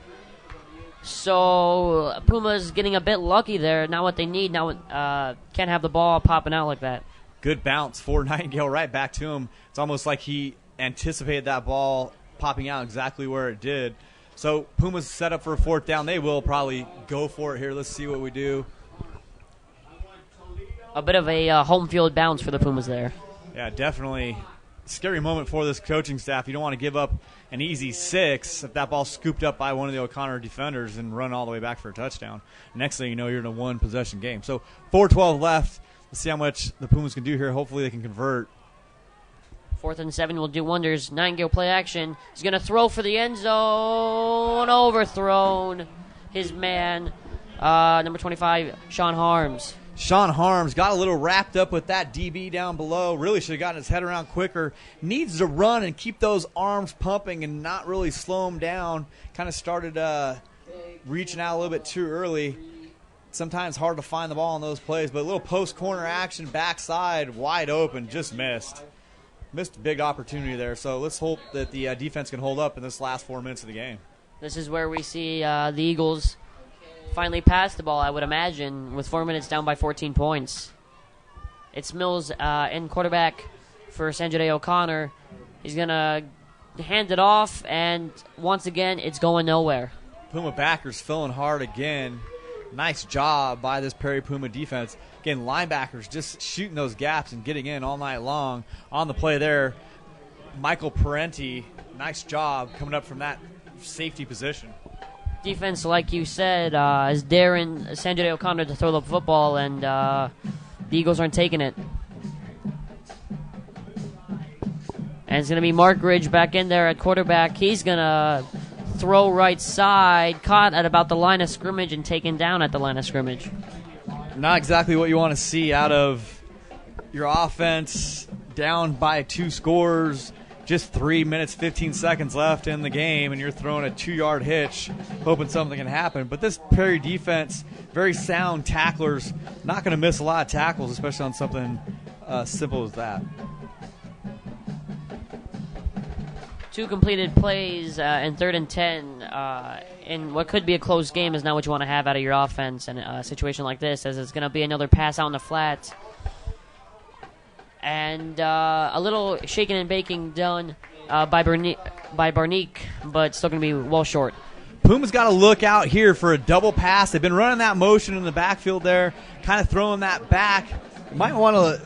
So Puma's getting a bit lucky there. Not what they need. Now can't have the ball popping out like that. Good bounce for Nightingale right back to him. It's almost like he anticipated that ball popping out exactly where it did. So Puma's set up for a 4th down. They will probably go for it here. Let's see what we do. A bit of a home field bounce for the Pumas there. Yeah, definitely scary moment for this coaching staff. You don't want to give up an easy 6 if that ball's scooped up by one of the O'Connor defenders and run all the way back for a touchdown. Next thing you know, you're in a 1-possession game. So 4:12 left. Let's see how much the Pumas can do here. Hopefully they can convert. 4th and 7 will do wonders. Nightingale play action. He's going to throw for the end zone. Overthrown. His man, number 25, Sean Harms. Sean Harms got a little wrapped up with that DB down below. Really should have gotten his head around quicker. Needs to run and keep those arms pumping and not really slow him down. Kind of started reaching out a little bit too early. Sometimes hard to find the ball in those plays, but a little post-corner action, backside, wide open, just missed. Missed a big opportunity there. So let's hope that the defense can hold up in this last 4 minutes of the game. This is where we see the Eagles finally pass the ball, I would imagine, with 4 minutes down by 14 points. It's Mills in quarterback for Sandra O'Connor. He's going to hand it off, and once again, it's going nowhere. Puma backers filling hard again. Nice job by this Perry Puma defense. Again, linebackers just shooting those gaps and getting in all night long. On the play there, Michael Parenti, nice job coming up from that safety position. Defense, like you said, is daring Sandra O'Connor to throw the football, and the Eagles aren't taking it. And it's going to be Mark Ridge back in there at quarterback. He's going to throw right side, caught at about the line of scrimmage and taken down at the line of scrimmage. Not exactly what you want to see out of your offense, down by 2 scores. Just 3 minutes, 15 seconds left in the game, and you're throwing a 2-yard hitch, hoping something can happen. But this Perry defense, very sound tacklers, not going to miss a lot of tackles, especially on something simple as that. 2 completed plays and 3rd and 10 in what could be a close game is not what you want to have out of your offense in a situation like this, as it's going to be another pass out in the flat. And a little shaking and baking done by Barnique, but still going to be well short. Puma's got to look out here for a double pass. They've been running that motion in the backfield there, kind of throwing that back. You might want to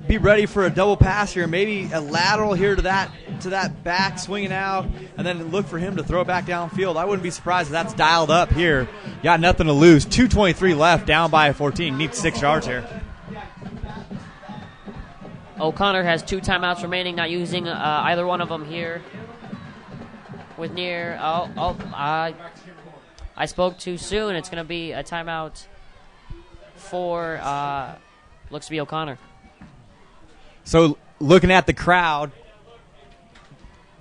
be ready for a double pass here, maybe a lateral here to that back swinging out, and then look for him to throw it back downfield. I wouldn't be surprised if that's dialed up here. Got nothing to lose. 2:23 left, down by 14. Needs 6 yards here. O'Connor has 2 timeouts remaining, not using either one of them here. With near, I spoke too soon. It's going to be a timeout for, looks to be O'Connor. So looking at the crowd,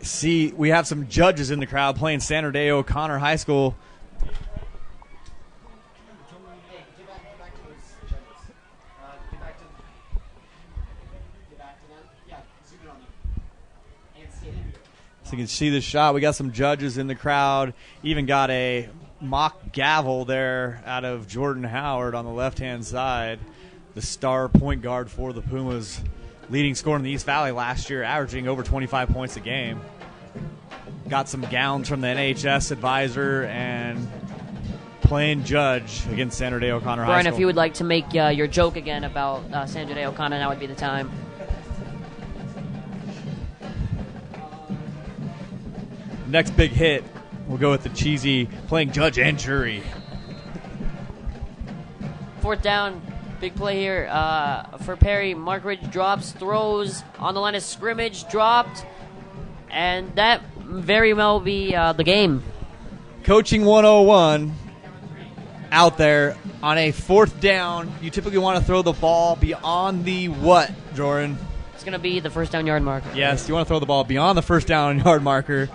see we have some judges in the crowd playing Sandra Day O'Connor High School. So you can see the shot. We got some judges in the crowd. Even got a mock gavel there out of Jordan Howard on the left-hand side, the star point guard for the Pumas, leading scorer in the East Valley last year, averaging over 25 points a game. Got some gowns from the NHS advisor and playing judge against Sandra Day O'Connor High School. Brian, if you would like to make your joke again about Sandra Day O'Connor, now would be the time. Next big hit, we'll go with the cheesy playing judge and jury. 4th down. Big play here for Perry. Mark Ridge drops, throws on the line of scrimmage, dropped, and that very well be the game. Coaching 101 out there on a 4th down. You typically want to throw the ball beyond the what, Jordan? It's going to be the first down yard marker. Yes, you want to throw the ball beyond the first down yard marker,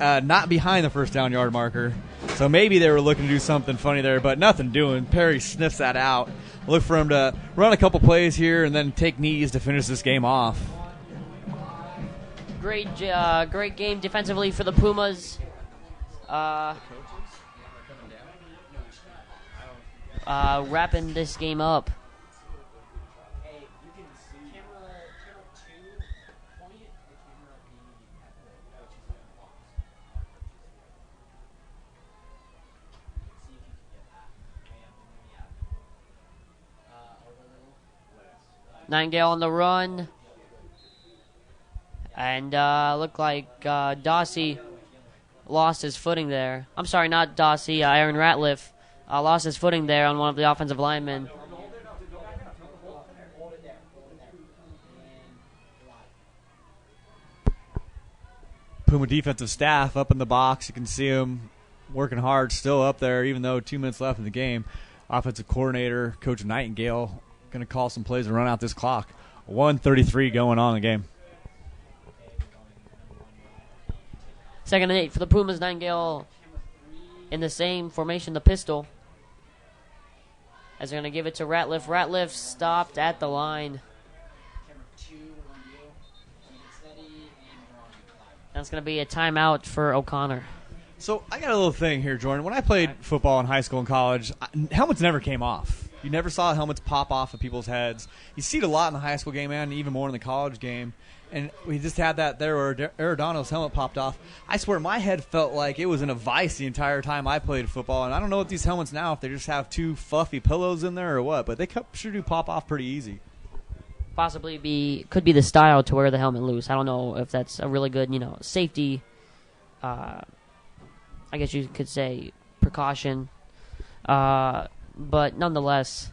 not behind the first down yard marker. So maybe they were looking to do something funny there, but nothing doing. Perry sniffs that out. Look for him to run a couple plays here and then take knees to finish this game off. Great game defensively for the Pumas. Wrapping this game up. Nightingale on the run. And looked like Dossie lost his footing there. I'm sorry, not Dossie. Aaron Ratliff lost his footing there on one of the offensive linemen. Puma defensive staff up in the box. You can see them working hard, still up there, even though 2 minutes left in the game. Offensive coordinator, Coach Nightingale, going to call some plays and run out this clock. 1:33 going on in the game. 2nd and 8 for the Pumas. Nightingale in the same formation, the pistol. As they're going to give it to Ratliff. Ratliff stopped at the line. That's going to be a timeout for O'Connor. So I got a little thing here, Jordan. When I played football in high school and college, helmets never came off. You never saw helmets pop off of people's heads. You see it a lot in the high school game and even more in the college game. And we just had that there where Arredano's helmet popped off. I swear my head felt like it was in a vice the entire time I played football. And I don't know what these helmets now, if they just have 2 fluffy pillows in there or what, but they sure do pop off pretty easy. Possibly could be the style to wear the helmet loose. I don't know if that's a really good, safety, I guess you could say, precaution. But nonetheless,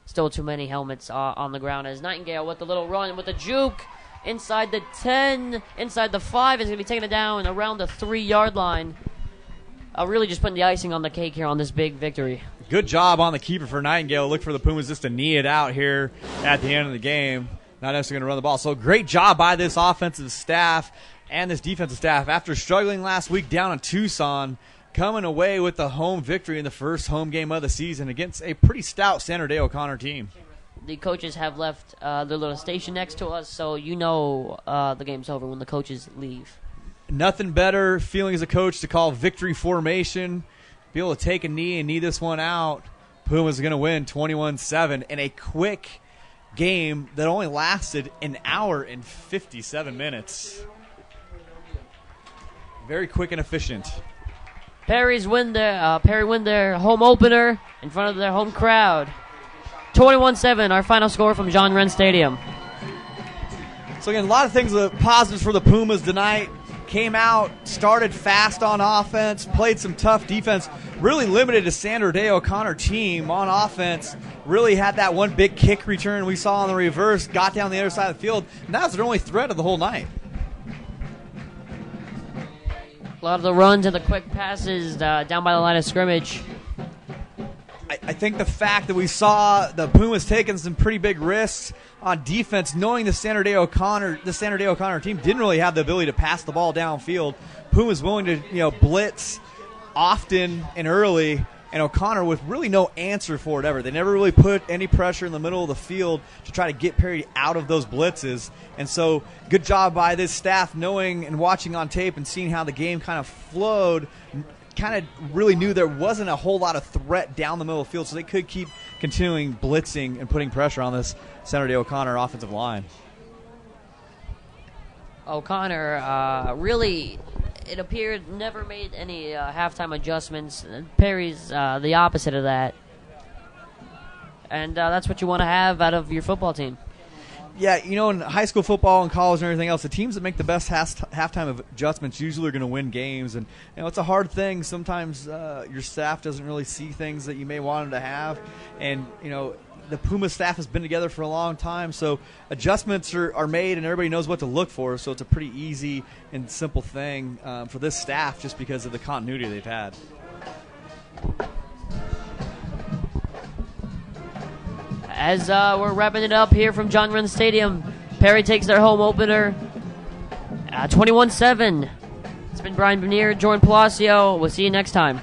still too many helmets on the ground as Nightingale with the little run with the juke inside the 10, inside the 5 is going to be taking it down around the 3-yard line. Really just putting the icing on the cake here on this big victory. Good job on the keeper for Nightingale. Look for the Pumas just to knee it out here at the end of the game. Not necessarily going to run the ball. So great job by this offensive staff and this defensive staff. After struggling last week down in Tucson, coming away with the home victory in the first home game of the season against a pretty stout Sandra Day O'Connor team. The coaches have left their little station next to us, so the game's over when the coaches leave. Nothing better feeling as a coach to call victory formation, be able to take a knee and knee this one out. Puma's going to win 21-7 in a quick game that only lasted an hour and 57 minutes. Very quick and efficient. Perry win their home opener in front of their home crowd. 21-7, our final score from John Wren Stadium. So again, a lot of things positives for the Pumas tonight. Came out, started fast on offense, played some tough defense, really limited a Sandra Day O'Connor team on offense. Really had that one big kick return we saw on the reverse, got down the other side of the field, and that was their only threat of the whole night. A lot of the runs and the quick passes down by the line of scrimmage. I think the fact that we saw the Pumas taking some pretty big risks on defense, knowing the Sandra Day O'Connor team didn't really have the ability to pass the ball downfield. Pumas willing to blitz often and early, and O'Connor with really no answer for it ever. They never really put any pressure in the middle of the field to try to get Perry out of those blitzes. And so good job by this staff knowing and watching on tape and seeing how the game kind of flowed, kind of really knew there wasn't a whole lot of threat down the middle of the field, so they could keep continuing blitzing and putting pressure on this Sandra Day O'Connor offensive line. O'Connor really, it appeared, never made any halftime adjustments. Perry's the opposite of that. And that's what you want to have out of your football team. Yeah, in high school football and college and everything else, the teams that make the best halftime adjustments usually are going to win games. And it's a hard thing. Sometimes your staff doesn't really see things that you may want them to have. And, the Puma staff has been together for a long time, so adjustments are made and everybody knows what to look for. So it's a pretty easy and simple thing for this staff just because of the continuity they've had. As we're wrapping it up here from John Wren Stadium, Perry takes their home opener 21-7. It's been Brian Benier, Jordan Palacio. We'll see you next time.